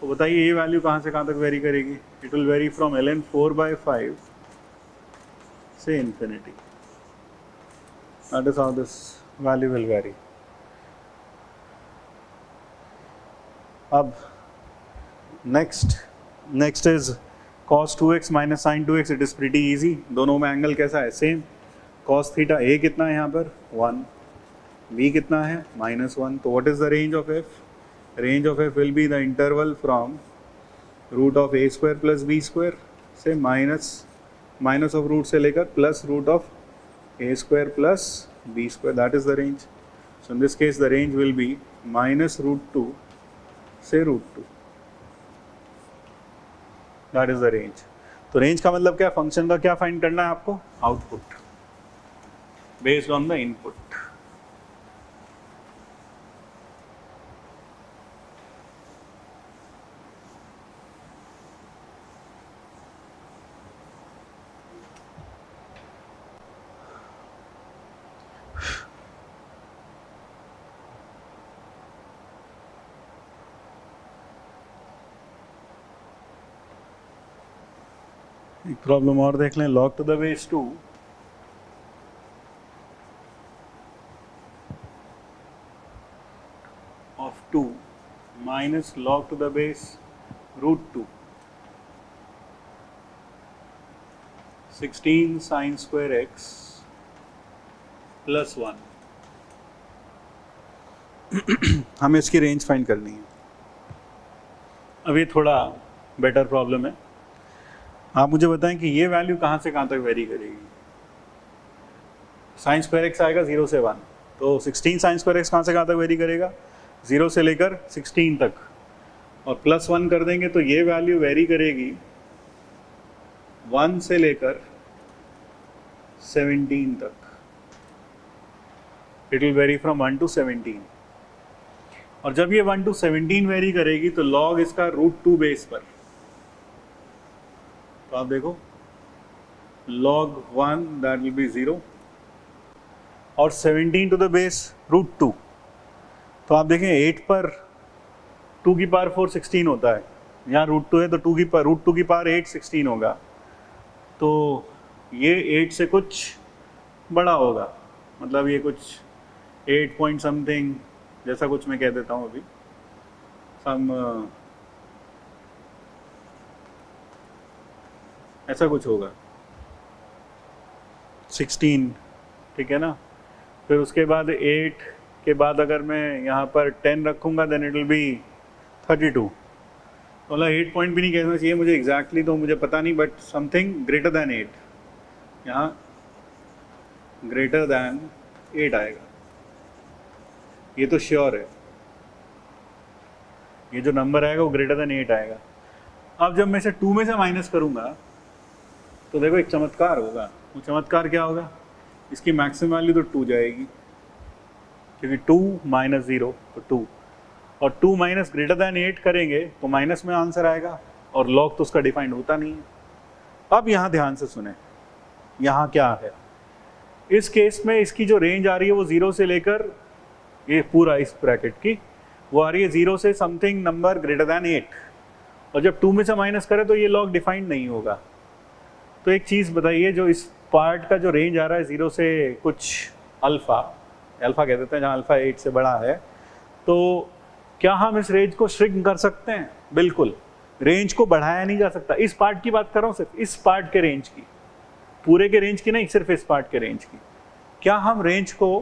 तो बताइए ये वैल्यू कहाँ से कहाँ तक वेरी करेगी। It will vary from ln 4/5 से infinity. That is how this value will vary. अब next is cos 2x - sin 2x। It is pretty easy. दोनों में एंगल कैसा है, सेम। cos थीटा a कितना है यहाँ पर 1, b कितना है -1। तो what is the range of f? Range of f will be the interval from √a² + b² से माइनस ऑफ रूट से लेकर +√a² + b²। That is the range. So in this case the range will be -√2 से √2। That is the range. तो range का मतलब क्या, function का क्या फाइंड करना है आपको, output based on the input. एक प्रॉब्लम और देख लें। log to the base 2 of 2 minus log to the base √2 16 sin square x + 1। हमें इसकी रेंज फाइंड करनी है। अब ये थोड़ा बेटर प्रॉब्लम है। आप मुझे बताएं कि ये वैल्यू कहाँ से कहाँ तक वेरी करेगी। sin square x आएगा 0 से 1, तो 16 sin square x कहाँ से कहाँ तक वेरी करेगा, 0 से लेकर 16 तक, और +1 कर देंगे तो ये वैल्यू वेरी करेगी 1 से लेकर 17 तक। It will vary from 1 to 17। और जब ये 1 to 17 वेरी करेगी तो लॉग इसका √2 बेस पर, तो आप देखो log 1 दैट विल बी 0 और 17 टू द बेस √2। तो आप देखें 8 पर 2 की पावर 4 16 होता है, यहाँ √2 है तो √2 की पावर 8 16 होगा। तो ये 8 से कुछ बड़ा होगा, मतलब ये कुछ 8 पॉइंट समथिंग जैसा कुछ मैं कह देता हूँ अभी, ऐसा कुछ होगा 16, ठीक है ना। फिर उसके बाद 8 के बाद अगर मैं यहाँ पर 10 रखूँगा देन इट विल बी 32। मतलब 8 पॉइंट भी नहीं कहना चाहिए मुझे एग्जैक्टली, तो मुझे पता नहीं, बट समथिंग ग्रेटर दैन 8, यहाँ ग्रेटर दैन 8 आएगा, ये तो श्योर है। ये जो नंबर आएगा वो ग्रेटर दैन 8 आएगा। अब जब मैं इसे 2 में से माइनस करूँगा तो देखो एक चमत्कार होगा। वो चमत्कार क्या होगा, इसकी मैक्सिमम वैल्यू तो 2 जाएगी, क्योंकि 2 - 0 तो 2, और 2 माइनस ग्रेटर दैन 8 करेंगे तो माइनस में आंसर आएगा, और लॉग तो उसका डिफाइंड होता नहीं है। अब यहाँ ध्यान से सुने, यहाँ क्या है, इस केस में इसकी जो रेंज आ रही है वो 0 से लेकर ये पूरा इस ब्रैकेट की वो आ रही है 0 से समथिंग नंबर ग्रेटर दैन 8, और जब 2 में से माइनस करें तो ये लॉग डिफाइंड नहीं होगा। तो एक चीज़ बताइए, जो इस पार्ट का जो रेंज आ रहा है 0 से कुछ अल्फ़ा कह देते हैं, जहाँ अल्फ़ा 8 से बड़ा है, तो क्या हम इस रेंज को श्रिंक कर सकते हैं? बिल्कुल, रेंज को बढ़ाया नहीं जा सकता। इस पार्ट की बात कर रहा हूँ, सिर्फ इस पार्ट के रेंज की, पूरे के रेंज की नहीं, सिर्फ इस पार्ट के रेंज की। क्या हम रेंज को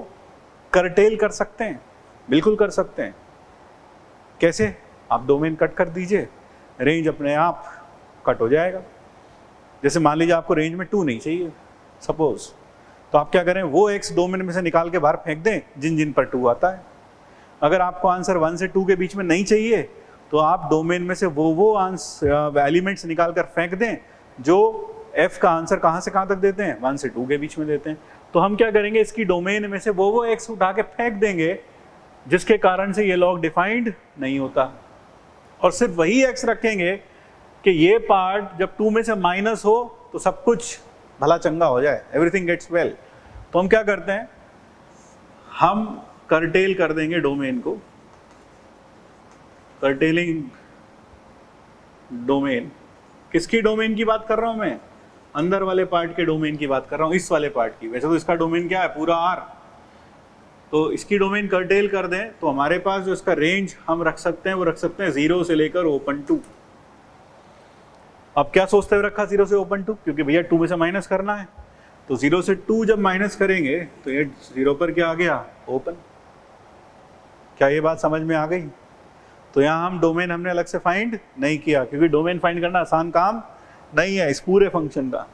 करटेल कर सकते हैं? बिल्कुल कर सकते हैं। कैसे? आप डोमेन कट कर दीजिए, रेंज अपने आप कट हो जाएगा। जैसे मान लीजिए आपको रेंज में 2 नहीं चाहिए सपोज, तो आप क्या करें, वो x डोमेन में से निकाल के बाहर फेंक दें जिन जिन पर 2 आता है। अगर आपको आंसर 1 से 2 के बीच में नहीं चाहिए तो आप डोमेन में से वो आंसर एलिमेंट्स निकाल कर फेंक दें जो f का आंसर कहाँ से कहाँ तक देते हैं, 1 से 2 के बीच में देते हैं। तो हम क्या करेंगे, इसकी डोमेन में से वो x उठा के फेंक देंगे जिसके कारण से ये लॉग डिफाइंड नहीं होता, और सिर्फ वही x रखेंगे कि ये पार्ट जब 2 में से माइनस हो तो सब कुछ भला चंगा हो जाए, एवरीथिंग गेट्स वेल। तो हम क्या करते हैं, हम करटेल कर देंगे डोमेन को, करटेलिंग डोमेन। किसकी डोमेन की बात कर रहा हूं मैं? अंदर वाले पार्ट के डोमेन की बात कर रहा हूं, इस वाले पार्ट की। वैसे तो इसका डोमेन क्या है, पूरा R, तो इसकी डोमेन करटेल कर दें तो हमारे पास जो इसका रेंज हम रख सकते हैं वो रख सकते हैं 0 से लेकर ओपन 2। अब क्या सोचते हुए रखा 0 से ओपन 2? क्योंकि भैया 2 में से माइनस करना है, तो 0 से 2 जब माइनस करेंगे तो ये 0 पर क्या आ गया, ओपन। क्या ये बात समझ में आ गई? तो यहाँ हम डोमेन हमने अलग से फाइंड नहीं किया, क्योंकि डोमेन फाइंड करना आसान काम नहीं है इस पूरे फंक्शन का,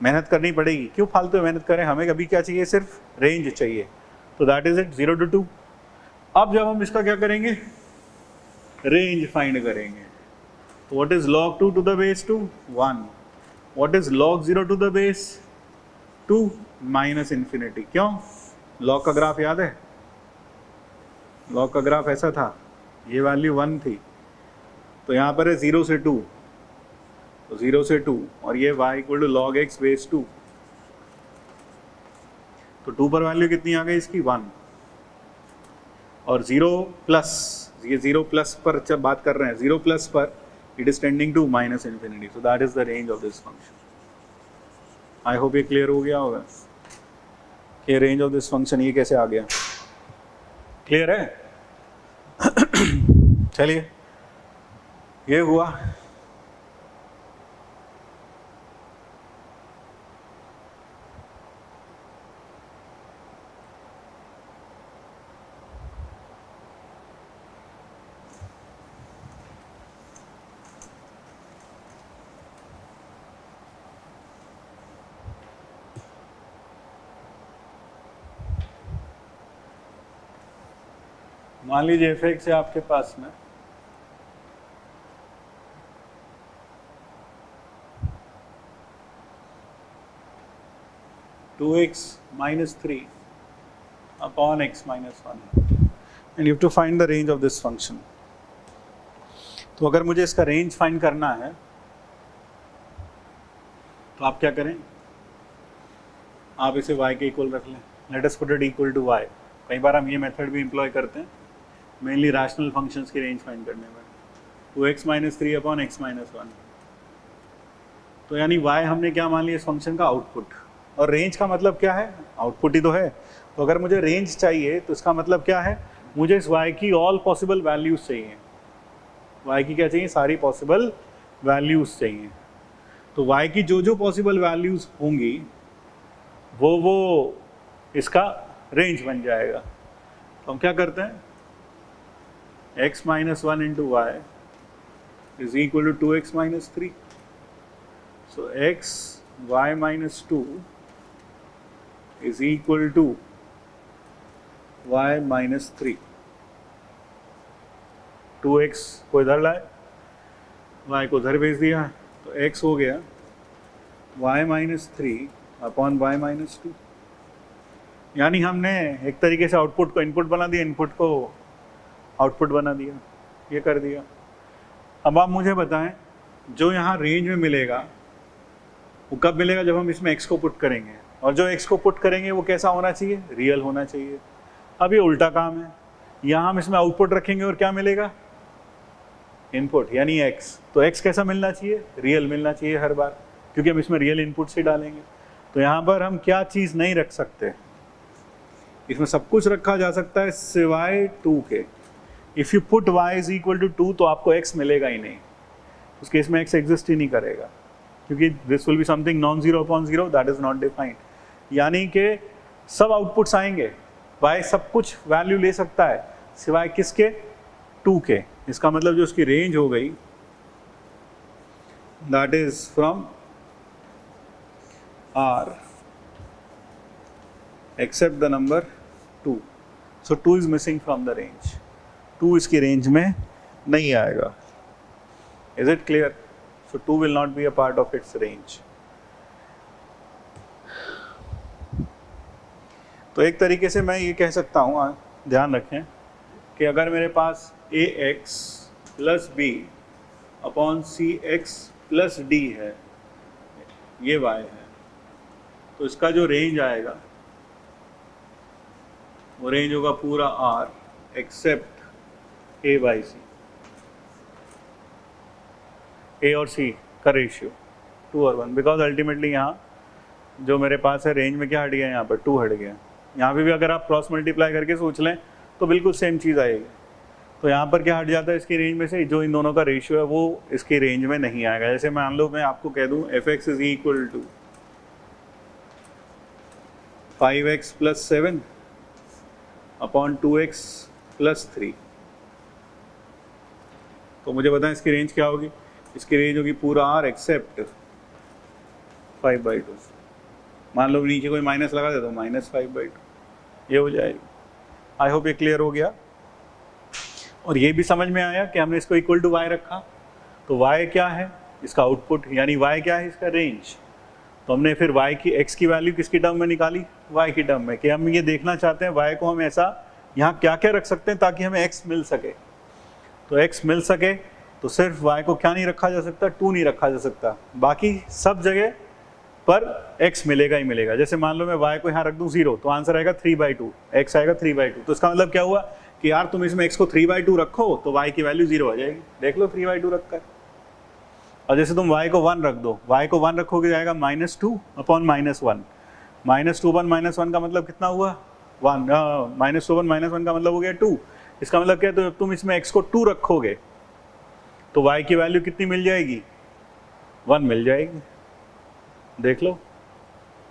मेहनत करनी पड़ेगी। क्यों फालतू मेहनत करें, हमें अभी क्या चाहिए, सिर्फ रेंज चाहिए। तो दैट इज इट, 0 to 2। अब जब हम इसका क्या करेंगे, रेंज फाइंड करेंगे, तो what is log 2 to the base 2? 1। What is log 0 to the base 2? Minus infinity. क्यों? लॉग का ग्राफ याद है? लॉग का ग्राफ ऐसा था, ये वैल्यू 1 थी, तो यहाँ पर है 0 से 2, तो 0 से 2, और ये y equal to log x base 2, तो 2 पर वैल्यू कितनी आ गई इसकी, 1। और 0 प्लस, ये 0 प्लस पर जब बात कर रहे हैं, 0 प्लस पर it is tending to minus infinity, so that is the range of this function. I hope ये क्लियर हो गया होगा कि रेंज ऑफ दिस फंक्शन ये कैसे आ गया। क्लियर है? चलिए, ये हुआ। मान लीजिए f(x) है आपके पास में, two x minus 3 upon x minus 1, and you have to find the range of this function. तो अगर मुझे इसका रेंज फाइंड करना है तो आप क्या करें, आप इसे y के इक्वल रख लें, let us put it equal to y। कई बार हम ये मेथड भी एम्प्लॉय करते हैं, मेनली रैशनल फंक्शंस की रेंज फाइंड करने में। 2x minus 3 upon x minus 1, तो यानी y हमने क्या मान लिया, इस फंक्शन का आउटपुट। और रेंज का मतलब क्या है, आउटपुट ही तो है। तो अगर मुझे रेंज चाहिए तो इसका मतलब क्या है, मुझे इस y की ऑल पॉसिबल वैल्यूज चाहिए। y की क्या चाहिए, सारी पॉसिबल वैल्यूज चाहिए। तो y की जो जो पॉसिबल वैल्यूज होंगी वो इसका रेंज बन जाएगा। तो हम क्या करते हैं, x minus 1 into y is equal to 2x minus 3। So x y minus 2 is equal to y minus 3। 2x को इधर लाए, y को उधर भेज दिया, तो x हो गया y minus 3 upon y minus 2। यानी हमने एक तरीके से आउटपुट को इनपुट बना दिया, इनपुट को आउटपुट बना दिया, ये कर दिया। अब आप मुझे बताएं, जो यहाँ रेंज में मिलेगा वो कब मिलेगा, जब हम इसमें x को पुट करेंगे, और जो x को पुट करेंगे वो कैसा होना चाहिए, रियल होना चाहिए। अब ये उल्टा काम है, यहाँ हम इसमें आउटपुट रखेंगे और क्या मिलेगा, इनपुट यानी x, तो x कैसा मिलना चाहिए, रियल मिलना चाहिए हर बार, क्योंकि हम इसमें रियल इनपुट से डालेंगे। तो यहाँ पर हम क्या चीज़ नहीं रख सकते, इसमें सब कुछ रखा जा सकता है सिवाय 2 के। If you put y is equal to 2 तो आपको x मिलेगा ही नहीं, उस केस में x एग्जिस्ट ही नहीं करेगा, क्योंकि this will be something non zero upon zero that is not defined. यानी कि सब आउटपुट्स आएंगे, y सब कुछ वैल्यू ले सकता है सिवाय किसके, 2 के। इसका मतलब जो उसकी रेंज हो गई that is from R except the number 2। So 2 is missing from the range, 2 इसकी रेंज में नहीं आएगा। Is it clear? So 2 will not be a part of its range. तो एक तरीके से मैं ये कह सकता हूँ, ध्यान रखें कि अगर मेरे पास ax प्लस बी अपॉन सी एक्स प्लस डी है, ये y है, तो इसका जो रेंज आएगा वो रेंज होगा पूरा R except a by c, a और c का रेशियो 2 और 1, बिकॉज अल्टीमेटली यहाँ जो मेरे पास है रेंज में क्या हट गया, यहाँ पर 2 हट गया। यहाँ पे भी अगर आप क्रॉस मल्टीप्लाई करके सोच लें तो बिल्कुल सेम चीज़ आएगी। तो यहाँ पर क्या हट जाता है इसकी रेंज में से, जो इन दोनों का रेशियो है वो इसकी रेंज में नहीं आएगा। जैसे मान लो मैं आपको कह दूँ f(x) is equal to 5x plus 7 upon 2x plus 3, तो मुझे बताएं इसकी रेंज क्या होगी। इसकी रेंज होगी पूरा R एक्सेप्ट 5/2। मान लो नीचे कोई माइनस लगा दे तो -5/2, ये हो जाएगी। आई होप ये क्लियर हो गया। और ये भी समझ में आया कि हमने इसको इक्वल टू y रखा, तो y क्या है, इसका आउटपुट, यानी y क्या है, इसका रेंज। तो हमने फिर y की x की वैल्यू किसकी टर्म में निकाली, y की टर्म में, कि हम ये देखना चाहते हैं y को हम ऐसा यहाँ क्या क्या रख सकते हैं ताकि हमें x मिल सके। तो x मिल सके तो सिर्फ y को क्या नहीं रखा जा सकता, 2 नहीं रखा जा सकता, बाकी सब जगह पर x मिलेगा ही मिलेगा। जैसे मान लो मैं y को यहाँ रख दूँ 0, तो आंसर आएगा 3/2, x आएगा 3/2। तो इसका मतलब क्या हुआ कि यार तुम इसमें x को 3/2 रखो तो y की वैल्यू 0 आ जाएगी। देख लो 3/2 रखा है। और जैसे तुम y को 1 रख दो, y को 1 रखोगे जाएगा -2 अपॉन -1, -2 अपॉन -1 का मतलब कितना हुआ 1, -2 अपॉन -1 का मतलब हो गया 2। इसका मतलब क्या है, तो जब तुम इसमें x को 2 रखोगे तो y की वैल्यू कितनी मिल जाएगी, 1 मिल जाएगी। देख लो,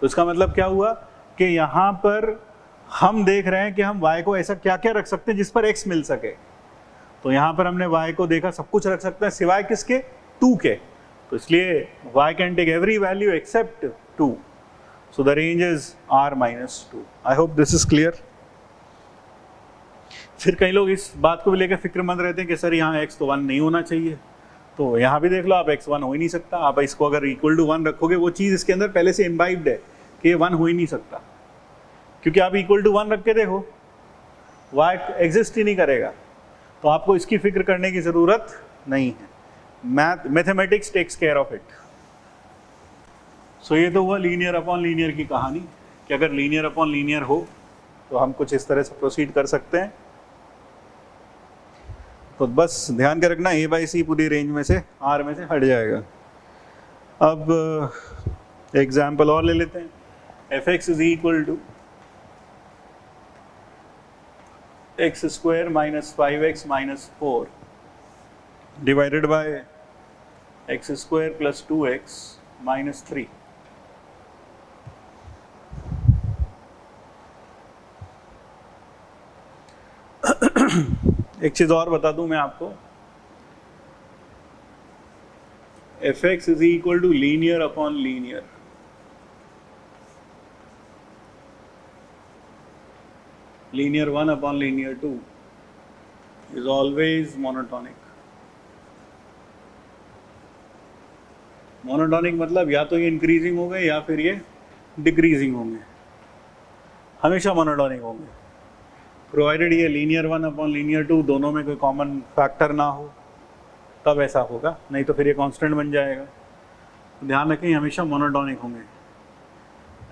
तो इसका मतलब क्या हुआ कि यहाँ पर हम देख रहे हैं कि हम y को ऐसा क्या क्या रख सकते हैं जिस पर x मिल सके। तो यहाँ पर हमने y को देखा सब कुछ रख सकते हैं सिवाय किसके, 2 के। तो इसलिए y can take every value except 2। So the range is R-2। I hope this is clear. फिर कई लोग इस बात को भी लेकर फिक्रमंद रहते हैं कि सर यहाँ x तो 1 नहीं होना चाहिए। तो यहाँ भी देख लो, आप x 1 हो ही नहीं सकता। आप इसको अगर इक्वल टू 1 रखोगे, वो चीज़ इसके अंदर पहले से इम्बाइब्ड है कि ये 1 हो ही नहीं सकता, क्योंकि आप इक्वल टू 1 रख के देखो y एग्जिस्ट ही नहीं करेगा। तो आपको इसकी फिक्र करने की ज़रूरत नहीं है, mathematics takes care of it. So ये तो हुआ लीनियर अपॉन लीनियर की कहानी, कि अगर लीनियर अपॉन लीनियर हो तो हम कुछ इस तरह से प्रोसीड कर सकते हैं। तो बस ध्यान के रखना a/c पूरी रेंज में से R में से हट जाएगा। अब एग्जाम्पल और ले लेते हैं। f(x) is equal to x² minus 5x minus 4 divided by x² plus 2x minus 3। एक चीज और बता दूं मैं आपको, f(x) is equal to linear upon linear. Linear 1 upon linear 2 is always monotonic. Monotonic मतलब या तो ये इंक्रीजिंग होंगे या फिर ये डिक्रीजिंग होंगे, हमेशा मोनोटॉनिक होंगे, प्रोवाइडेड ये लीनियर 1 अपॉन लीनियर 2 दोनों में कोई कॉमन फैक्टर ना हो, तब ऐसा होगा, नहीं तो फिर ये कांस्टेंट बन जाएगा। ध्यान रखें हमेशा मोनोटॉनिक होंगे।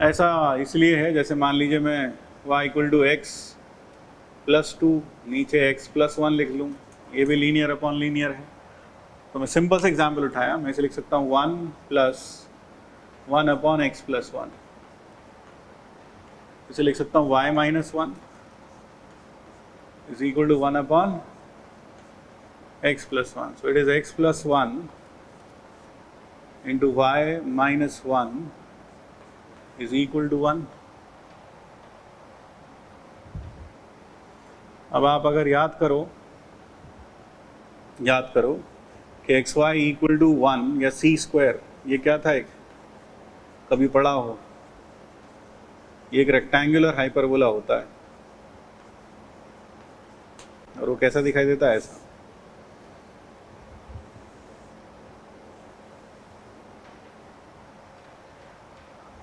ऐसा इसलिए है, जैसे मान लीजिए मैं y equal to x plus 2 नीचे x प्लस 1 लिख लूँ, ये भी लीनियर अपॉन लीनियर है। तो मैं सिंपल से एग्जाम्पल उठाया, मैं इसे लिख सकता हूँ 1 + 1 अपॉन x + 1, इसे लिख सकता हूँ y - 1 is equal to 1 upon x + 1. So it is x + 1 into y - 1 is equal to 1. अब आप अगर याद करो कि xy इक्वल टू 1 या c², ये क्या था, एक कभी पढ़ा हो, ये एक रेक्टेंगुलर हाइपरबोला होता है और वो कैसा दिखाई देता है, ऐसा।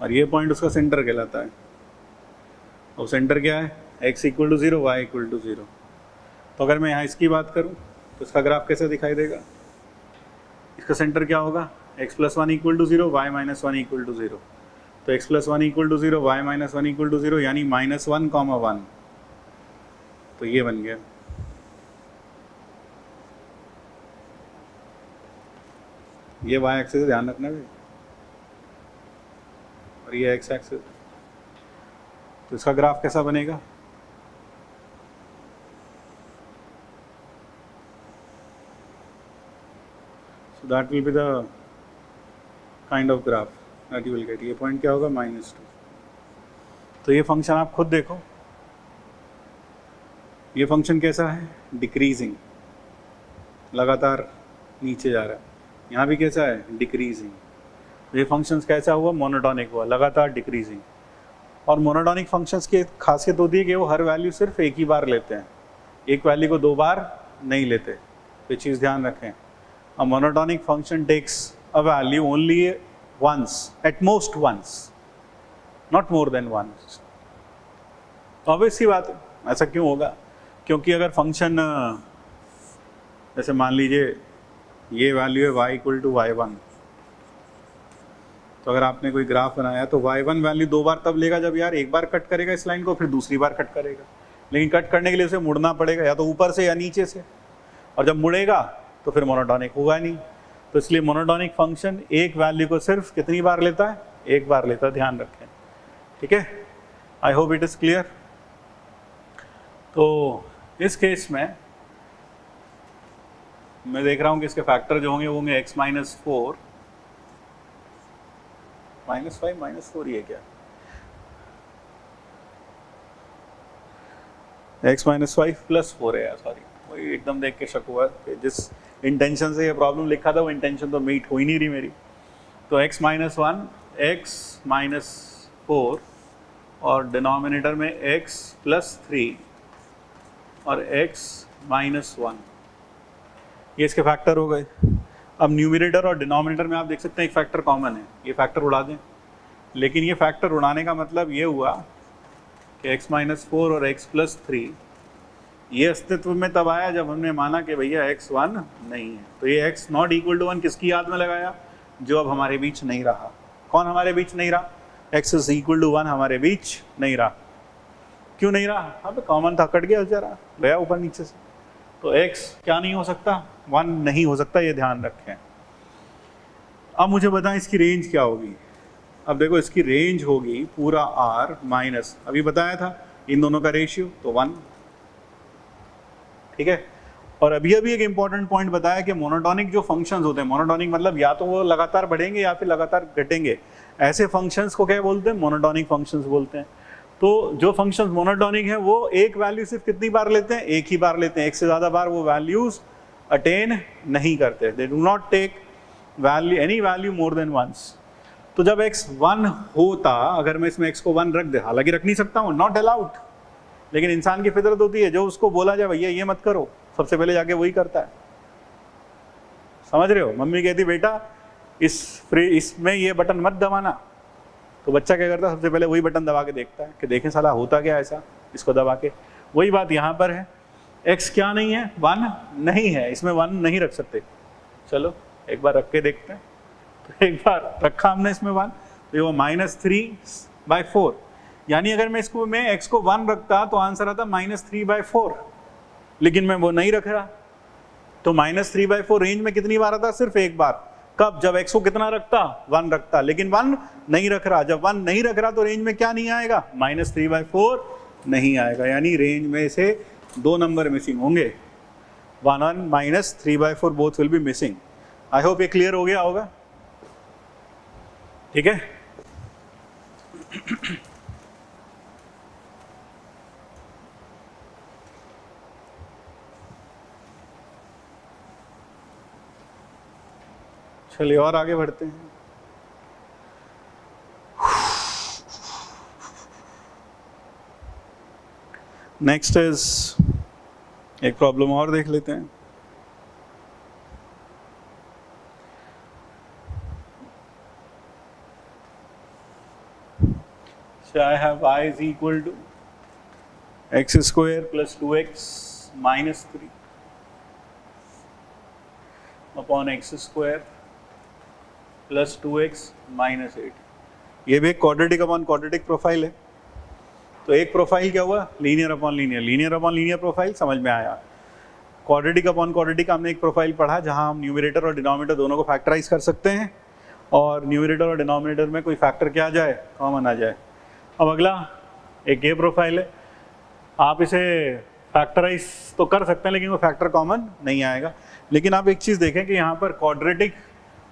और ये पॉइंट उसका सेंटर कहलाता है। और सेंटर क्या है, x = 0, y = 0। तो अगर मैं यहाँ इसकी बात करूँ तो इसका ग्राफ कैसे दिखाई देगा, इसका सेंटर क्या होगा, x + 1 = 0, y - 1 = 0। तो x + 1 = 0, y - 1 = 0, यानी -1, 1। तो ये बन गया। ये y एक्सिस ध्यान रखना भी, और ये x एक्सिस। तो इसका ग्राफ कैसा बनेगा, so that will be the kind of graph that you will get। ये पॉइंट क्या होगा, -2। तो ये फंक्शन आप खुद देखो, ये फंक्शन कैसा है, डिक्रीजिंग, लगातार नीचे जा रहा है। यहाँ भी कैसा है, डिक्रीजिंग। तो ये फंक्शंस कैसा हुआ, मोनोटॉनिक हुआ, लगातार डिक्रीजिंग। और मोनोटॉनिक फंक्शंस की खासियत होती है कि वो हर वैल्यू सिर्फ एक ही बार लेते हैं, एक वैल्यू को 2 बार नहीं लेते। ये चीज़ ध्यान रखें। A monotonic function takes a value only once, at most once, not more than once। तो obvious सी बात है, ऐसा क्यों होगा, क्योंकि अगर फंक्शन जैसे मान लीजिए ये वैल्यू है y = y1, तो अगर आपने कोई ग्राफ बनाया तो y1 वैल्यू 2 बार तब लेगा जब यार एक बार कट करेगा इस लाइन को, फिर दूसरी बार कट करेगा। लेकिन कट करने के लिए उसे मुड़ना पड़ेगा, या तो ऊपर से या नीचे से, और जब मुड़ेगा तो फिर मोनोटॉनिक होगा नहीं। तो इसलिए मोनोटॉनिक फंक्शन एक वैल्यू को सिर्फ कितनी बार लेता है, एक बार लेता है, ध्यान रखें, ठीक है। I hope it is clear. तो इस केस में मैं देख रहा हूँ कि इसके फैक्टर जो होंगे वो होंगे x - 4 -5 -4, ये क्या, x - 5 + 4 है यार, सॉरी, वही एकदम देख के शक हुआ कि जिस इंटेंशन से ये प्रॉब्लम लिखा था वो इंटेंशन तो मीट हो ही नहीं रही मेरी। तो x - 1, x - 4 और डिनोमिनेटर में x + 3 और x - 1, ये इसके फैक्टर हो गए। अब न्यूमरेटर और डिनोमिनेटर में आप देख सकते हैं एक फैक्टर कॉमन है, ये फैक्टर उड़ा दें। लेकिन ये फैक्टर उड़ाने का मतलब ये हुआ कि x - 4 और x + 3 ये अस्तित्व में तब आया जब हमने माना कि भैया x 1 नहीं है। तो ये x ≠ = 1 किसकी याद में लगाया, जो अब हमारे बीच नहीं रहा। कौन हमारे बीच नहीं रहा, x = 1 हमारे बीच नहीं रहा। क्यों नहीं रहा, अब कॉमन था, कट गया जरा, गया ऊपर नीचे से। तो x क्या नहीं हो सकता, 1 नहीं हो सकता, ये ध्यान रखें। अब मुझे बताएं इसकी रेंज क्या होगी। अब देखो इसकी रेंज होगी पूरा r माइनस, अभी बताया था इन दोनों का रेशियो, तो 1, ठीक है। और अभी एक इंपॉर्टेंट पॉइंट बताया कि मोनोटॉनिक जो फंक्शंस होते हैं, मोनोटॉनिक मतलब या तो वो लगातार बढ़ेंगे या फिर लगातार घटेंगे, ऐसे फंक्शंस को क्या बोलते हैं, मोनोटॉनिक फंक्शंस बोलते हैं। तो जो फंक्शंस मोनोटॉनिक हैं वो एक वैल्यू सिर्फ कितनी बार लेते हैं, एक ही बार लेते हैं, एक से ज़्यादा बार वो वैल्यूज अटेन नहीं करते। They do not take value any value more than once. तो जब x 1 होता, अगर मैं इसमें x को 1 रख दे, हालांकि रख नहीं सकता हूँ, नॉट अलाउड, लेकिन इंसान की फितरत होती है, जो उसको बोला जाए भैया ये मत करो, सबसे पहले जाके वही करता है। समझ रहे हो, मम्मी कहती बेटा इसमें ये बटन मत दबाना, तो बच्चा क्या करता है, सबसे पहले वही बटन दबा के देखता है कि देखें साला होता क्या ऐसा, इसको दबा के। वही बात यहाँ पर है, x क्या नहीं है, 1 नहीं है, इसमें 1 नहीं रख सकते। चलो एक बार रख के देखते हैं। तो एक बार रखा हमने इसमें 1, तो वो -3/4, यानी अगर मैं x को 1 रखता तो आंसर आता -3/4, लेकिन मैं वो नहीं रख रहा, तो -3/4 रेंज में कितनी बार आता? सिर्फ एक बार। कब? जब x को कितना रखता? 1 रखता, लेकिन 1 नहीं रख रहा। जब 1 नहीं रख रहा तो रेंज में क्या नहीं आएगा? -3/4 नहीं आएगा, यानी रेंज में से 2 नंबर मिसिंग होंगे। 1 और -3/4 both will be missing. I hope ये क्लियर हो गया होगा। ठीक है, चलिए और आगे बढ़ते हैं। नेक्स्ट इज एक प्रॉब्लम और देख लेते हैं। So I have y is equal to x square plus 2x minus 3 upon x square plus 2x minus 8। ये भी एक क्वाड्रेटिक अपॉन क्वाड्रेटिक प्रोफाइल है। तो एक प्रोफाइल क्या हुआ? Linear upon linear, linear upon linear profile समझ में आया। क्वाड्रेटिक अपॉन क्वाड्रेटिक हमने एक प्रोफाइल पढ़ा जहां हम न्यूमरेटर और डिनोमिनेटर दोनों को फैक्टराइज कर सकते हैं और न्यूमरेटर और डिनोमिनेटर में कोई फैक्टर क्या आ जाए? कॉमन आ जाए। अब अगला एक ये प्रोफाइल है, आप इसे फैक्टराइज तो कर सकते हैं लेकिन वो फैक्टर कॉमन नहीं आएगा। लेकिन आप एक चीज़ देखें कि यहाँ पर क्वाड्रेटिक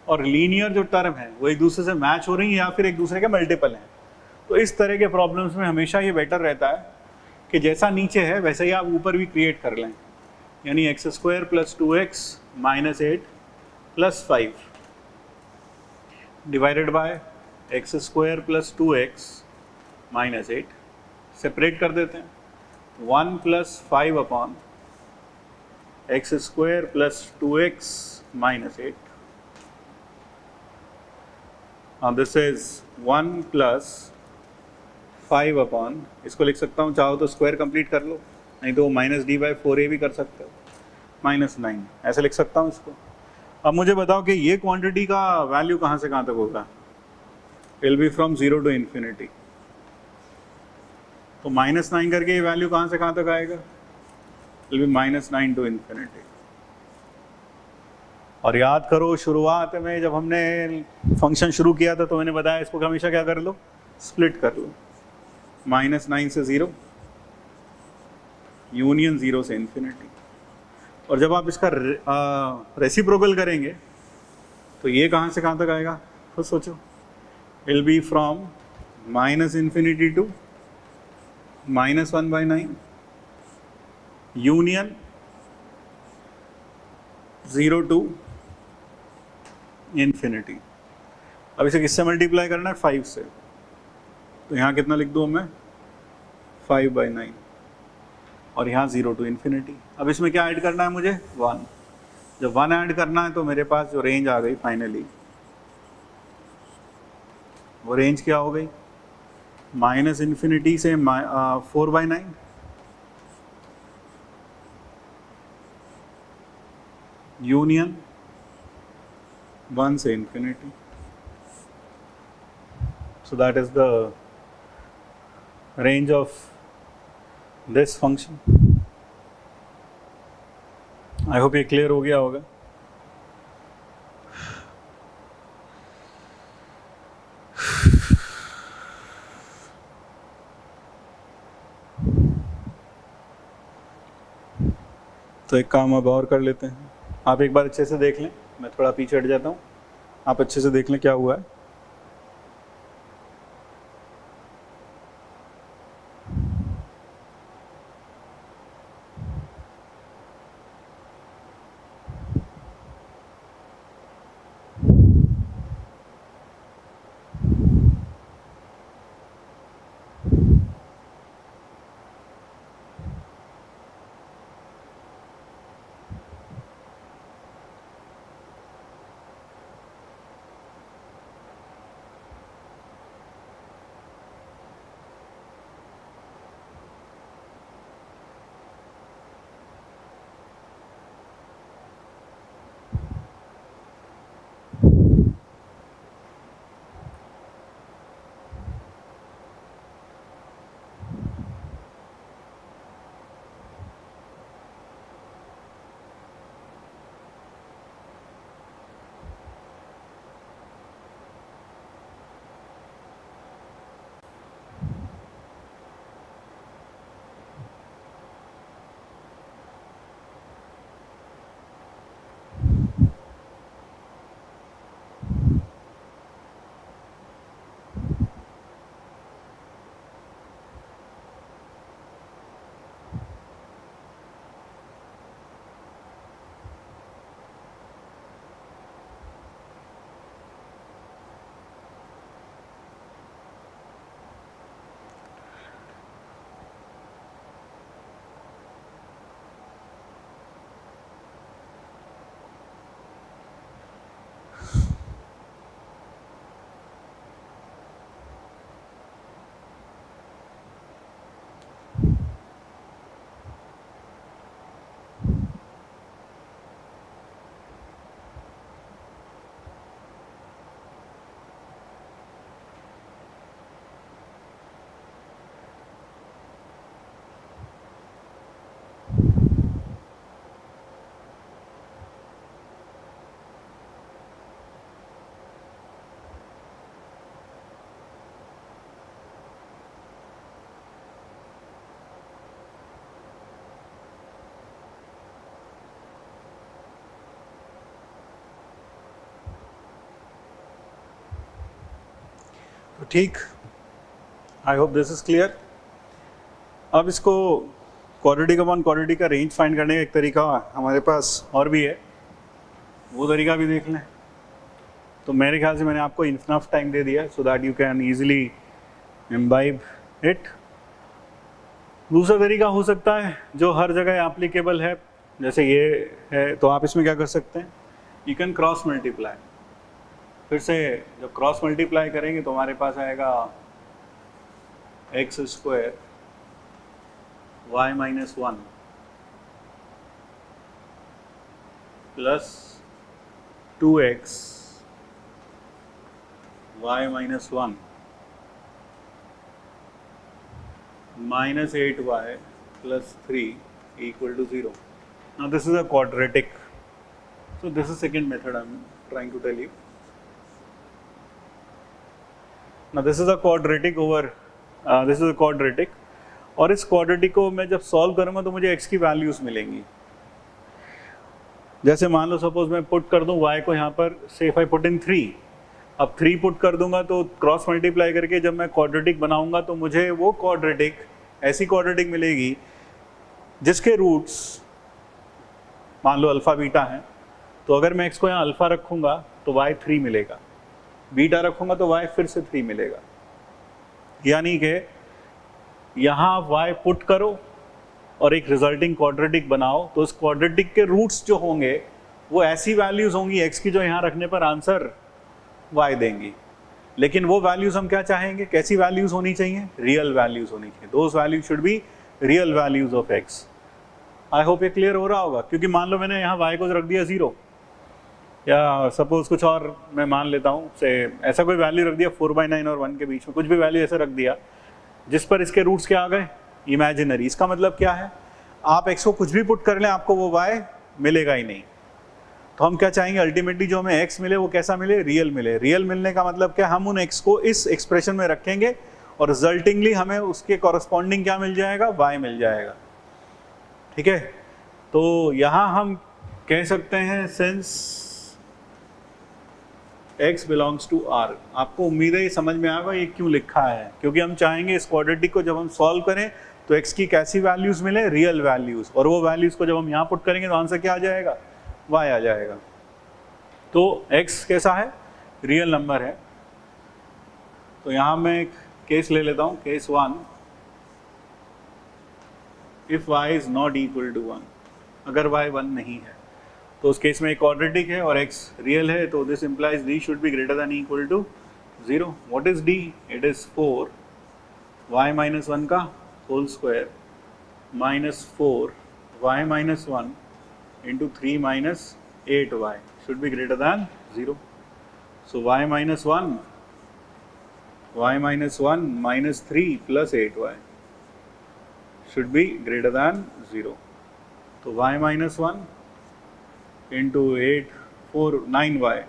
और लीनियर जो टर्म है वो एक दूसरे से मैच हो रही है या फिर एक दूसरे के मल्टीपल हैं। तो इस तरह के प्रॉब्लम्स में हमेशा ये बेटर रहता है कि जैसा नीचे है वैसे ही आप ऊपर भी क्रिएट कर लें, यानी x square plus 2x minus 8 plus 5 divided by x square plus 2x minus 8। Separate कर देते हैं। 1 plus 5 upon x square plus 2x minus 8। Now this is 1 plus 5 upon, इसको लिख सकता हूँ, चाहो तो स्क्वायर कंप्लीट कर लो, नहीं तो -d/4a भी कर सकते हो, -9 ऐसे लिख सकता हूँ इसको। अब मुझे बताओ कि ये क्वांटिटी का वैल्यू कहाँ से कहाँ तक होगा? Will be from 0 to infinity. तो -9 करके ये वैल्यू कहाँ से कहाँ तक आएगा? Will be -9 to infinity. और याद करो शुरुआत में जब हमने फंक्शन शुरू किया था तो मैंने बताया इसको हमेशा क्या कर लो? स्प्लिट कर लो। -9 से 0 यूनियन 0 से इन्फिनिटी। और जब आप इसका रेसिप्रोकल करेंगे तो ये कहाँ से कहाँ तक आएगा? खुद सोचो। Will be from -infinity to -1/9 union 0 to infinity. अब इसे किससे मल्टीप्लाई करना है? 5 से। तो यहाँ कितना लिख दूँ मैं? 5/9 और यहाँ 0 टू इन्फिनिटी। अब इसमें क्या ऐड करना है मुझे? 1। जब 1 ऐड करना है तो मेरे पास जो रेंज आ गई फाइनली, वो रेंज क्या हो गई? -इन्फिनिटी से 4/9 यूनियन 1 से infinity. So that is the range of this function. I hope ये clear हो गया होगा। तो एक काम अब और कर लेते हैं। आप एक बार अच्छे से देख लें, मैं थोड़ा पीछे हट जाता हूँ, आप अच्छे से देख लें क्या हुआ है। तो ठीक, आई होप दिस इज क्लियर। अब इसको क्वाड्रेटिक अपॉन क्वाड्रेटिक का रेंज फाइंड करने का एक तरीका हमारे पास और भी है, वो तरीका भी देख लें। तो मेरे ख्याल से मैंने आपको इनफ टाइम दे दिया so that you can easily imbibe it. दूसरा तरीका हो सकता है जो हर जगह एप्लीकेबल है, जैसे ये है, तो आप इसमें क्या कर सकते हैं, यू कैन क्रॉस मल्टीप्लाई। फिर से जब क्रॉस मल्टीप्लाई करेंगे तो हमारे पास आएगा x square y minus 1 plus 2x y minus 1 minus 8y plus 3 equal to 0. Now this is a quadratic. So this is second method I am trying to tell you. Now this is a quadratic over this is a quadratic, और इस quadratic को मैं जब solve करूँगा तो मुझे x की values मिलेंगी। जैसे मान लो सपोज मैं पुट कर दूँ y को यहाँ पर, say if I put in 3, अब 3 पुट कर दूंगा तो क्रॉस मल्टीप्लाई करके जब मैं क्वाड्रेटिक बनाऊंगा तो मुझे वो क्वाड्रेटिक, ऐसी क्वाड्रेटिक मिलेगी जिसके रूट्स मान लो अल्फा बीटा हैं। तो अगर मैं x को यहाँ अल्फा रखूंगा तो y 3 मिलेगा, बीटा रखूंगा तो y फिर से 3 मिलेगा। यानी कि यहाँ y पुट करो और एक रिजल्टिंग क्वाड्रेटिक बनाओ, तो उस क्वाड्रेटिक के रूट्स जो होंगे वो ऐसी वैल्यूज होंगी x की जो यहाँ रखने पर आंसर y देंगी। लेकिन वो वैल्यूज हम क्या चाहेंगे, कैसी वैल्यूज होनी चाहिए, रियल वैल्यूज होनी चाहिए। Those values should be real values of x। I hope ये क्लियर हो रहा होगा, क्योंकि मान लो मैंने यहाँ y को रख दिया 0, या सपोज कुछ और मैं मान लेता हूँ से ऐसा कोई वैल्यू रख दिया 4/9 और 1 के बीच में, कुछ भी वैल्यू ऐसा रख दिया जिस पर इसके रूट्स क्या आ गए, इमेजिनरी। इसका मतलब क्या है, आप x को कुछ भी पुट कर लें आपको वो y मिलेगा ही नहीं। तो हम क्या चाहेंगे, अल्टीमेटली जो हमें x मिले वो कैसा मिले, रियल मिले। रियल मिलने का मतलब क्या, हम उन x को इस एक्सप्रेशन में रखेंगे और रिजल्टिंगली हमें उसके कॉरस्पॉन्डिंग क्या मिल जाएगा, y मिल जाएगा। ठीक है, तो यहाँ हम कह सकते हैं since x belongs to r। आपको उम्मीद है ये समझ में आएगा ये क्यों लिखा है, क्योंकि हम चाहेंगे इस क्वाड्रेटिक को जब हम सॉल्व करें तो x की कैसी वैल्यूज मिले, रियल वैल्यूज, और वो वैल्यूज को जब हम यहाँ पुट करेंगे तो आंसर क्या आ जाएगा, y आ जाएगा। तो x कैसा है, रियल नंबर है। तो यहाँ मैं एक केस ले लेता हूँ, case 1, if y is not equal to 1, अगर y 1 नहीं है तो उस केस में एक क्वाड्रेटिक है और x रियल है, तो this implies d should be greater than equal to 0। What is d, it is 4 y minus 1 का whole square minus 4 y minus 1 into 3 minus 8y should be greater than 0. So y minus 1 minus 3 plus 8y should be greater than 0. So y minus 1 into 8, 4, 9y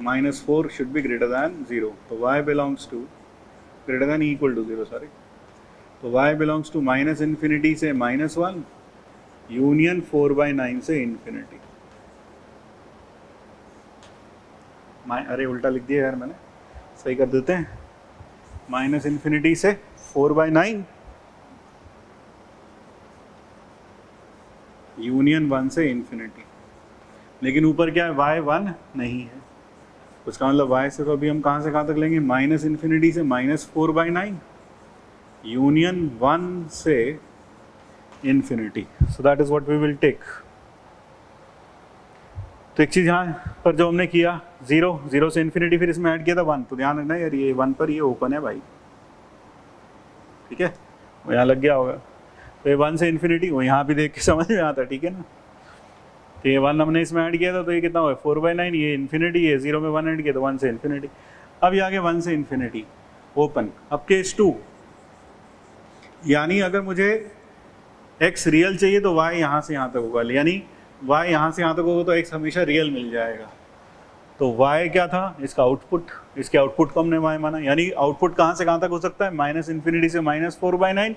minus 4 should be greater than 0. So y belongs to greater than equal to 0, sorry. So y belongs to minus infinity से minus 1 union 4/9 से infinity. अरे उल्टा लिख दिया यार मैंने, सही कर देते हैं। माइनस इन्फिनिटी से 4/9 यूनियन 1 से इन्फिनिटी। लेकिन ऊपर क्या है, y 1 नहीं है, उसका मतलब y से तो अभी हम कहाँ से कहाँ तक लेंगे, माइनस इन्फिनिटी से माइनस 4/9 यूनियन 1 से infinity. So that is what we will take. तो एक चीज़ यहाँ पर जो हमने किया, 0 से इन्फिनिटी, फिर इसमें ऐड किया था 1, तो ध्यान रखना यार ये 1 पर ये ओपन है भाई, ठीक है, वो यहाँ लग गया होगा। तो ये 1 से इन्फिनिटी, वो यहाँ भी देख के समझ में आता, ठीक है ना। तो ये 1 हमने इसमें ऐड किया था, तो ये कितना हुआ 4/9, ये इन्फिनिटी, ये 0 में 1 ऐड किया तो 1 से इन्फिनिटी। अब ये आ गया 1 से इन्फिनिटी ओपन। अब केस 2, यानी अगर मुझे x रियल चाहिए तो y यहाँ से यहाँ तक होगा, यानी y यहाँ से यहाँ तक होगा तो x हमेशा रियल मिल जाएगा। तो y क्या था, इसका आउटपुट, इसके आउटपुट को हमने y माना, यानी आउटपुट कहाँ से कहाँ तक हो सकता है, माइनस इन्फिनिटी से माइनस 4/9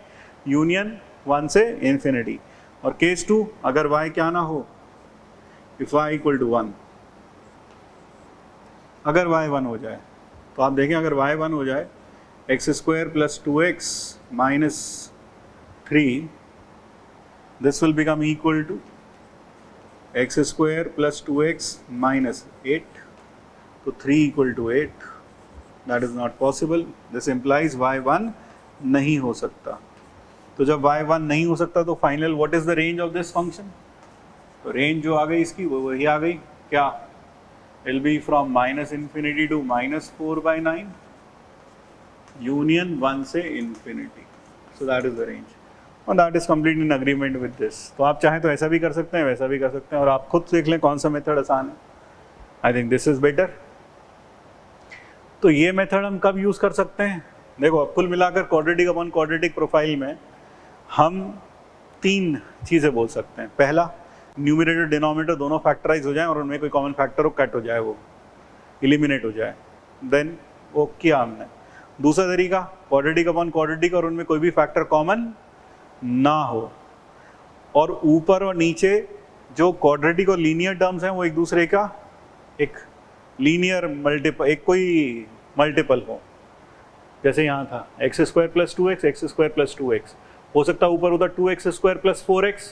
यूनियन 1 से इन्फिनिटी। और केस 2, अगर y क्या ना हो, इफ y इक्वल टू 1, अगर y 1 हो जाए तो आप देखें अगर y1 हो जाए x square plus 2x minus 3, this will become equal to x square plus 2x minus 8, तो 3 equal to 8. That is not possible. This implies y1 नहीं हो सकता. तो जब y1 नहीं हो सकता तो final what is the range of this function? तो रेंज जो आ गई इसकी वो वही आ गई, क्या? It'll be from minus infinity to -4/9 union 1 से infinity. So that is the range और that is completely in agreement with this. तो आप चाहें तो ऐसा भी कर सकते हैं, वैसा भी कर सकते हैं, और आप खुद देख लें कौन सा मेथड आसान है. I think this is better. तो ये मेथड हम कब यूज़ कर सकते हैं? देखो कुल मिलाकर क्वाड्रेटिक अपॉन क्वाड्रेटिक प्रोफाइल में हम 3 चीज़ें बोल सकते हैं. पहला, न्यूमरेटर डिनोमिनेटर दोनों फैक्टराइज हो जाए और उनमें कोई कॉमन फैक्टर हो, कट हो जाए, वो एलिमिनेट हो जाए, देन वो किया हमने. दूसरा तरीका, क्वाड्रेटिक अपॉन क्वाड्रेटिक और उनमें कोई भी फैक्टर कॉमन ना हो, और ऊपर और नीचे जो क्वाड्रेटिक और लीनियर टर्म्स हैं वो एक दूसरे का एक लीनियर मल्टीपल, एक कोई मल्टीपल हो. जैसे यहाँ था x square plus 2x, x square plus 2x, हो सकता है ऊपर उधर 2x square plus 4x,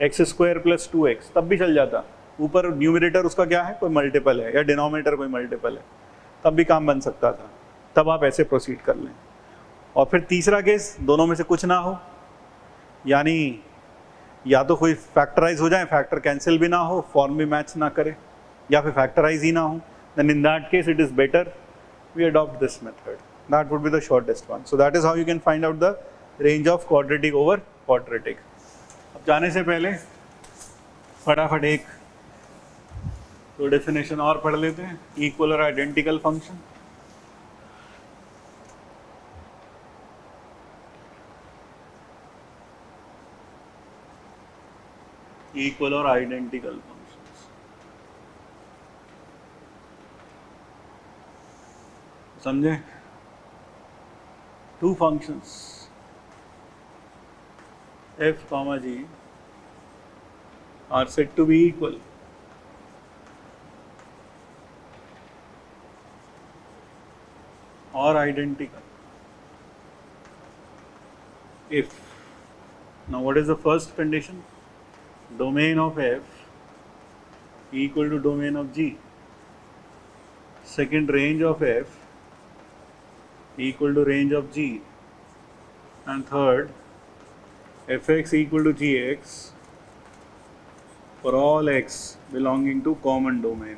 x square plus 2x, तब भी चल जाता. ऊपर न्यूमरेटर उसका क्या है, कोई मल्टीपल है, या डिनोमिनेटर कोई मल्टीपल है, तब भी काम बन सकता था. तब आप ऐसे प्रोसीड कर लें. और फिर तीसरा केस, दोनों में से कुछ ना हो, यानी या तो कोई फैक्टराइज हो जाए, फैक्टर कैंसिल भी ना हो, फॉर्म भी मैच ना करे, या फिर फैक्टराइज ही ना हो, then in that case it is better we adopt this method. That would be the shortest one. So that is how you can find out the range of quadratic over quadratic. अब जाने से पहले फटाफट एक तो definition और पढ़ लेते हैं. इक्वल और आइडेंटिकल फंक्शन. इक्वल और आइडेंटिकल फंक्शन समझे? 2 functions f comma g are said to be equal or identical if, now what is the first condition? Domain of f equal to domain of g. Second, range of f equal to range of g, and third, fx equal to gx for all x belonging to common domain.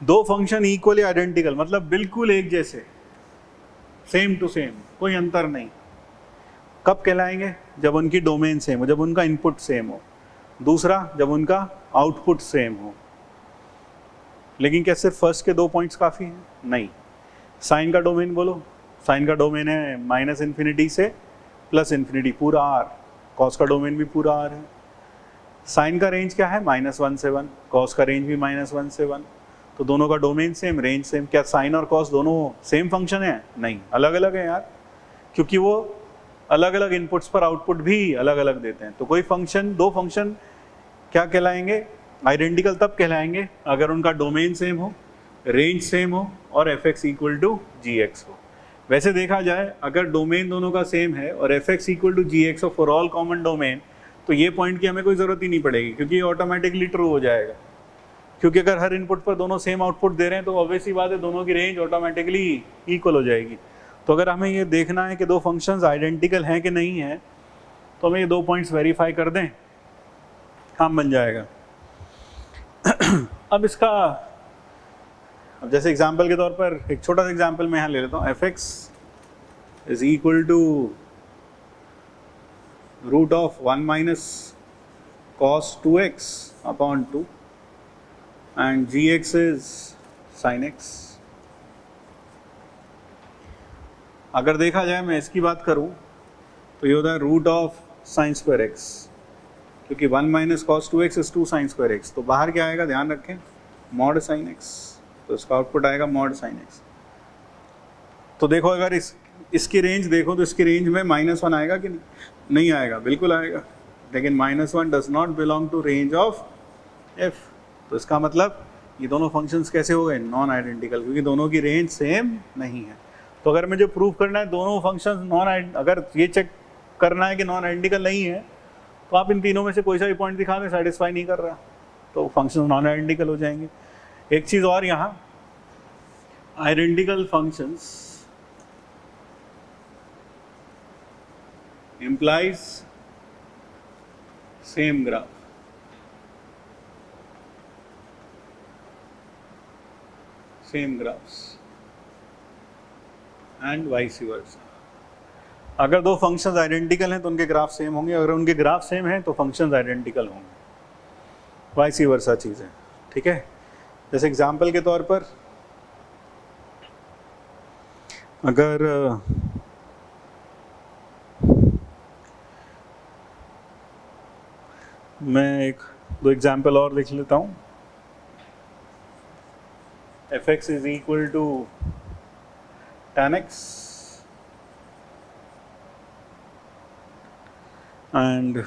दो function equally identical मतलब बिल्कुल एक जैसे, same to same, कोई अंतर नहीं. कब कहलाएंगे? जब उनकी डोमेन सेम हो, जब उनका इनपुट सेम हो. दूसरा, जब उनका आउटपुट सेम हो. लेकिन क्या सिर्फ फर्स्ट के 2 पॉइंट्स काफ़ी हैं? नहीं. साइन का डोमेन बोलो. साइन का डोमेन है माइनस इन्फिनिटी से प्लस इन्फिनिटी, पूरा R. कॉस का डोमेन भी पूरा R है. साइन का रेंज क्या है? -1 से 1. कॉस का रेंज भी -1 से 1. तो दोनों का डोमेन सेम, रेंज सेम. क्या साइन और कॉस दोनों सेम फंक्शन है? नहीं, अलग अलग है यार, क्योंकि वो अलग अलग इनपुट्स पर आउटपुट भी अलग अलग देते हैं. तो कोई फंक्शन, 2 फंक्शन क्या कहलाएंगे? आइडेंटिकल तब कहलाएंगे अगर उनका डोमेन सेम हो, रेंज सेम हो और fx इक्वल टू gx हो. वैसे देखा जाए अगर डोमेन दोनों का सेम है और fx इक्वल टू gx हो फॉर ऑल कॉमन डोमेन, तो ये पॉइंट की हमें कोई ज़रूरत ही नहीं पड़ेगी, क्योंकि ये ऑटोमेटिकली ट्रू हो जाएगा. क्योंकि अगर हर इनपुट पर दोनों सेम आउटपुट दे रहे हैं तो ऑब्वियस सी बात है दोनों की रेंज ऑटोमेटिकली इक्वल हो जाएगी. तो अगर हमें ये देखना है कि 2 फंक्शंस आइडेंटिकल हैं कि नहीं हैं, तो हमें ये 2 पॉइंट्स वेरीफाई कर दें, काम बन जाएगा. अब इसका, अब जैसे एग्जांपल के तौर पर एक छोटा सा एग्जांपल मैं यहाँ ले लेता हूँ. fx is equal to root of 1 minus cos 2x upon 2 and gx is sin x. अगर देखा जाए, मैं इसकी बात करूं तो ये होता है root of sine square x, क्योंकि 1 minus cos 2x is 2 sine square x. तो बाहर क्या आएगा, ध्यान रखें, मॉड साइन एक्स. तो इसका आउटपुट आएगा मॉड साइन एक्स. तो देखो अगर इसकी रेंज देखो तो इसकी रेंज में -1 आएगा कि नहीं आएगा? बिल्कुल आएगा. लेकिन -1 does not belong to range of f. तो इसका मतलब ये दोनों फंक्शंस कैसे हो गए, नॉन आइडेंटिकल, क्योंकि दोनों की रेंज सेम नहीं है। तो अगर मुझे प्रूव करना है दोनों फंक्शंस अगर ये चेक करना है कि नॉन आइडेंटिकल नहीं है, तो आप इन तीनों में से कोई सा भी पॉइंट दिखा दें, सेटिस्फाई नहीं कर रहा, तो फंक्शन नॉन आइडेंटिकल हो जाएंगे। एक चीज़ और यहाँ, identical functions implies same graph. Same graphs and vice versa. अगर दो फंक्शंस आइडेंटिकल हैं तो उनके ग्राफ सेम होंगे, अगर उनके ग्राफ सेम हैं तो फंक्शंस आइडेंटिकल होंगे, वाइस वर्सा चीज़ें। ठीक है, जैसे एग्जांपल के तौर पर अगर मैं एक दो एग्जाम्पल और लिख लेता हूँ। F x is equal to tan x and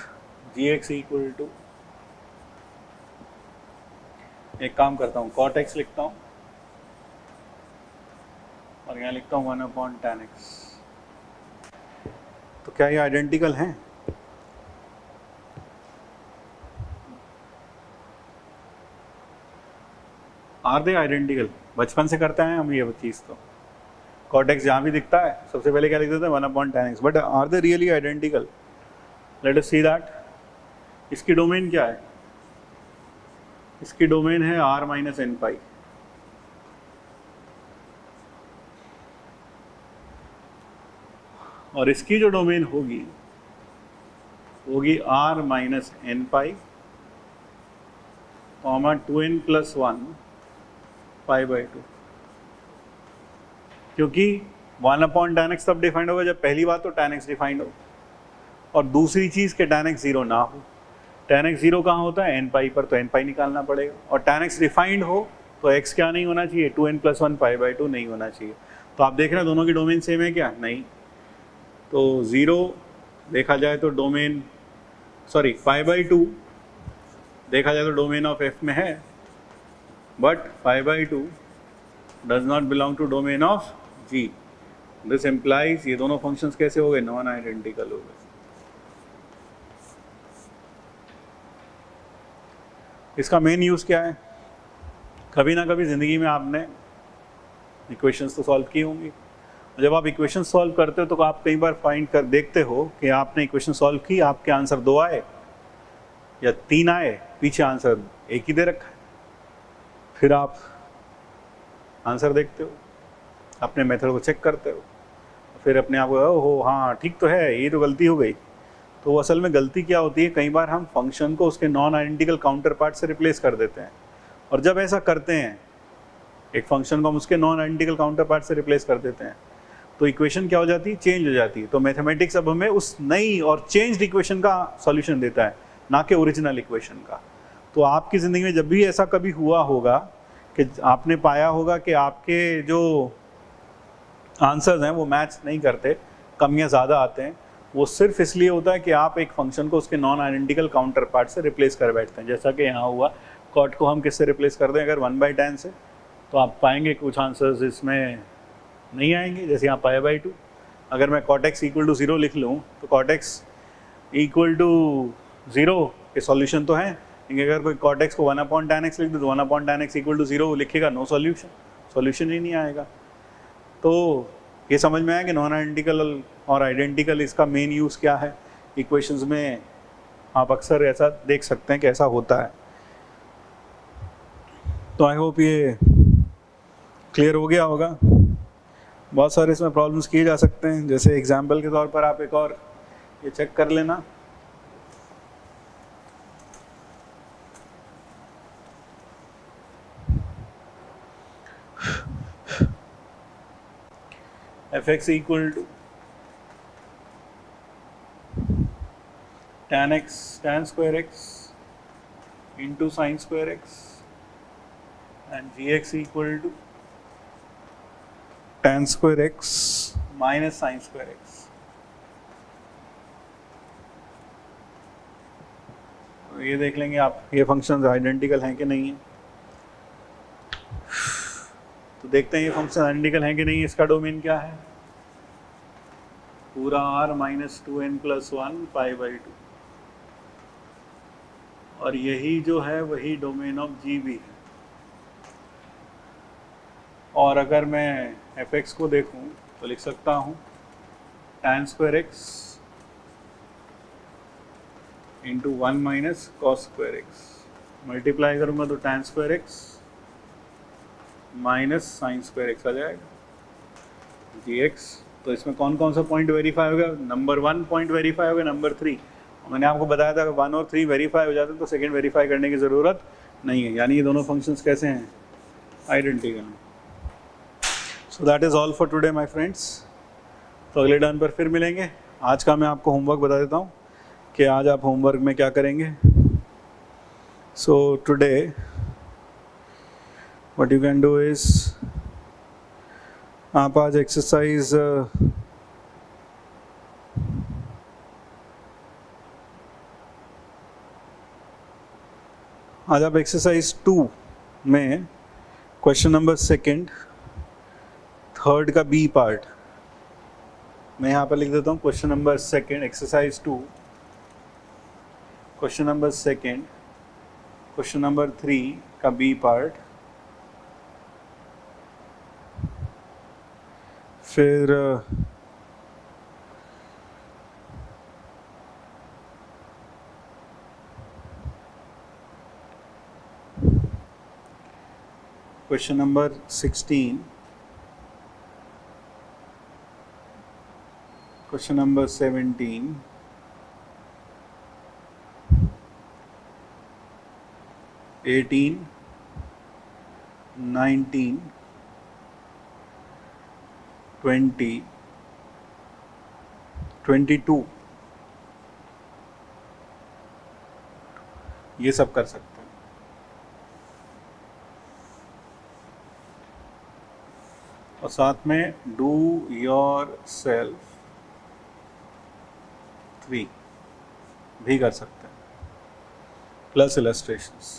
g x equal to, एक काम करता हूँ cot x लिखता हूँ और यहाँ लिखता हूँ 1/tan x। तो क्या ये आइडेंटिकल हैं? Are they identical? बचपन से करते हैं हम ये चीज़। तो cot x जहाँ भी दिखता है सबसे पहले क्या लिख देते हैं 1/tan x, but are they really identical? Let us see that. इसकी डोमेन क्या है? इसकी डोमेन है r - n पाई, और इसकी जो डोमेन होगी r - n पाई, 2n + 1 π/2। क्योंकि 1/tan x तब डिफाइंड होगा जब पहली बात तो tan x डिफाइंड हो, और दूसरी चीज़ के tan x 0 ना हो। tan x 0 कहाँ होता है? n पाई पर, तो n पाई निकालना पड़ेगा। और tan x डिफाइंड हो तो x क्या नहीं होना चाहिए? 2n + 1 π/2 नहीं होना चाहिए। तो आप देख रहे हैं दोनों की डोमेन सेम है क्या? नहीं। तो 0 देखा जाए तो डोमेन, सॉरी π/2 देखा जाए तो डोमेन ऑफ f में है, but π/2 does not belong to domain of g। This implies ये दोनों फंक्शंस कैसे हो गए? नॉन आइडेंटिकल हो गए। इसका मेन यूज़ क्या है? कभी ना कभी ज़िंदगी में आपने इक्वेशंस तो सॉल्व की होंगी। जब आप इक्वेशन सॉल्व करते हो तो आप कई बार फाइंड कर देखते हो कि आपने इक्वेशन सॉल्व की, आपके आंसर 2 आए या 3 आए, पीछे आंसर एक ही दे रखा है। फिर आप आंसर देखते हो, अपने मेथड को चेक करते हो, फिर अपने आप को हो हाँ ठीक तो है, ये तो गलती हो गई। तो असल में गलती क्या होती है? कई बार हम फंक्शन को उसके नॉन आइडेंटिकल काउंटर पार्ट से रिप्लेस कर देते हैं, और जब ऐसा करते हैं, एक फंक्शन को हम उसके नॉन आइडेंटिकल काउंटर पार्ट से रिप्लेस कर देते हैं, तो इक्वेशन क्या हो जाती है? चेंज हो जाती है। तो मैथमेटिक्स अब हमें उस नई और चेंज्ड इक्वेशन का सॉल्यूशन देता है, ना कि ओरिजिनल इक्वेशन का। तो आपकी ज़िंदगी में जब भी ऐसा कभी हुआ होगा कि आपने पाया होगा कि आपके जो आंसर्स हैं वो मैच नहीं करते, कम या ज़्यादा आते हैं, वो सिर्फ इसलिए होता है कि आप एक फंक्शन को उसके नॉन आइडेंटिकल काउंटर पार्ट से रिप्लेस कर बैठते हैं। जैसा कि यहाँ हुआ, कॉट को हम किससे रिप्लेस कर दें? अगर 1/tan से, तो आप पाएंगे कुछ आंसर्स इसमें नहीं आएंगे, जैसे यहाँ π/2। अगर मैं cot x = 0 लिख लूँ तो cot x = 0 के सॉल्यूशन तो हैं, लेकिन अगर कोई cot x को 1/tan x लिख दे तो 1/tan x = 0 लिखेगा, नो सॉल्यूशन, सॉल्यूशन ही नहीं आएगा। तो ये समझ में आया कि नॉन आइडेंटिकल और आइडेंटिकल इसका मेन यूज़ क्या है। इक्वेशंस में आप अक्सर ऐसा देख सकते हैं कि ऐसा होता है। तो आई होप ये क्लियर हो गया होगा। बहुत सारे इसमें प्रॉब्लम्स किए जा सकते हैं, जैसे एग्जाम्पल के तौर पर आप एक और ये चेक कर लेना। f(x) = tan x tan square x into sin square x and gx = tan square x minus sin square x। तो ये देख लेंगे आप ये फंक्शंस आइडेंटिकल हैं कि नहीं है। तो देखते हैं ये फंक्शन आइडेंटिकल हैं कि नहीं। इसका डोमेन क्या है, पूरा r माइनस 2n प्लस 1 पाई/2, और यही जो है वही डोमेन ऑफ जी भी है। और अगर मैं fx को देखूं तो लिख सकता हूं tan square x into 1 minus cos square x, multiply करूंगा तो tan square x minus sine square x आ जाएगा dx। तो इसमें कौन कौन सा पॉइंट वेरीफाई होगा, नंबर 1 पॉइंट वेरीफाई होगा, नंबर 3। मैंने आपको बताया था कि 1 और 3 वेरीफाई हो जाते हैं तो सेकंड वेरीफाई करने की ज़रूरत नहीं है, यानी ये दोनों फंक्शंस कैसे हैं, आइडेंटिकल हैं। So that is all for today my friends. तो अगले टर्न पर फिर मिलेंगे। आज का मैं आपको होमवर्क बता देता हूँ कि आज आप होमवर्क में क्या करेंगे। So today what you can do is, आप आज एक्सरसाइज आज आप एक्सरसाइज 2 में क्वेश्चन नंबर 2 3 का बी पार्ट मैं यहाँ पर लिख देता हूँ। Question number 2 exercise 2, question number 2 question number 3 का बी पार्ट, फिर क्वेश्चन नंबर 16, क्वेश्चन नंबर 17, 18, 19, 20, 22, ये सब कर सकते हैं। और साथ में डू योर सेल्फ 3 भी कर सकते हैं, plus illustrations.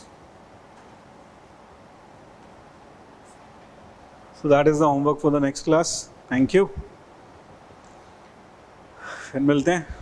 So that is the homework for the next class. Thank you. फिर मिलते हैं।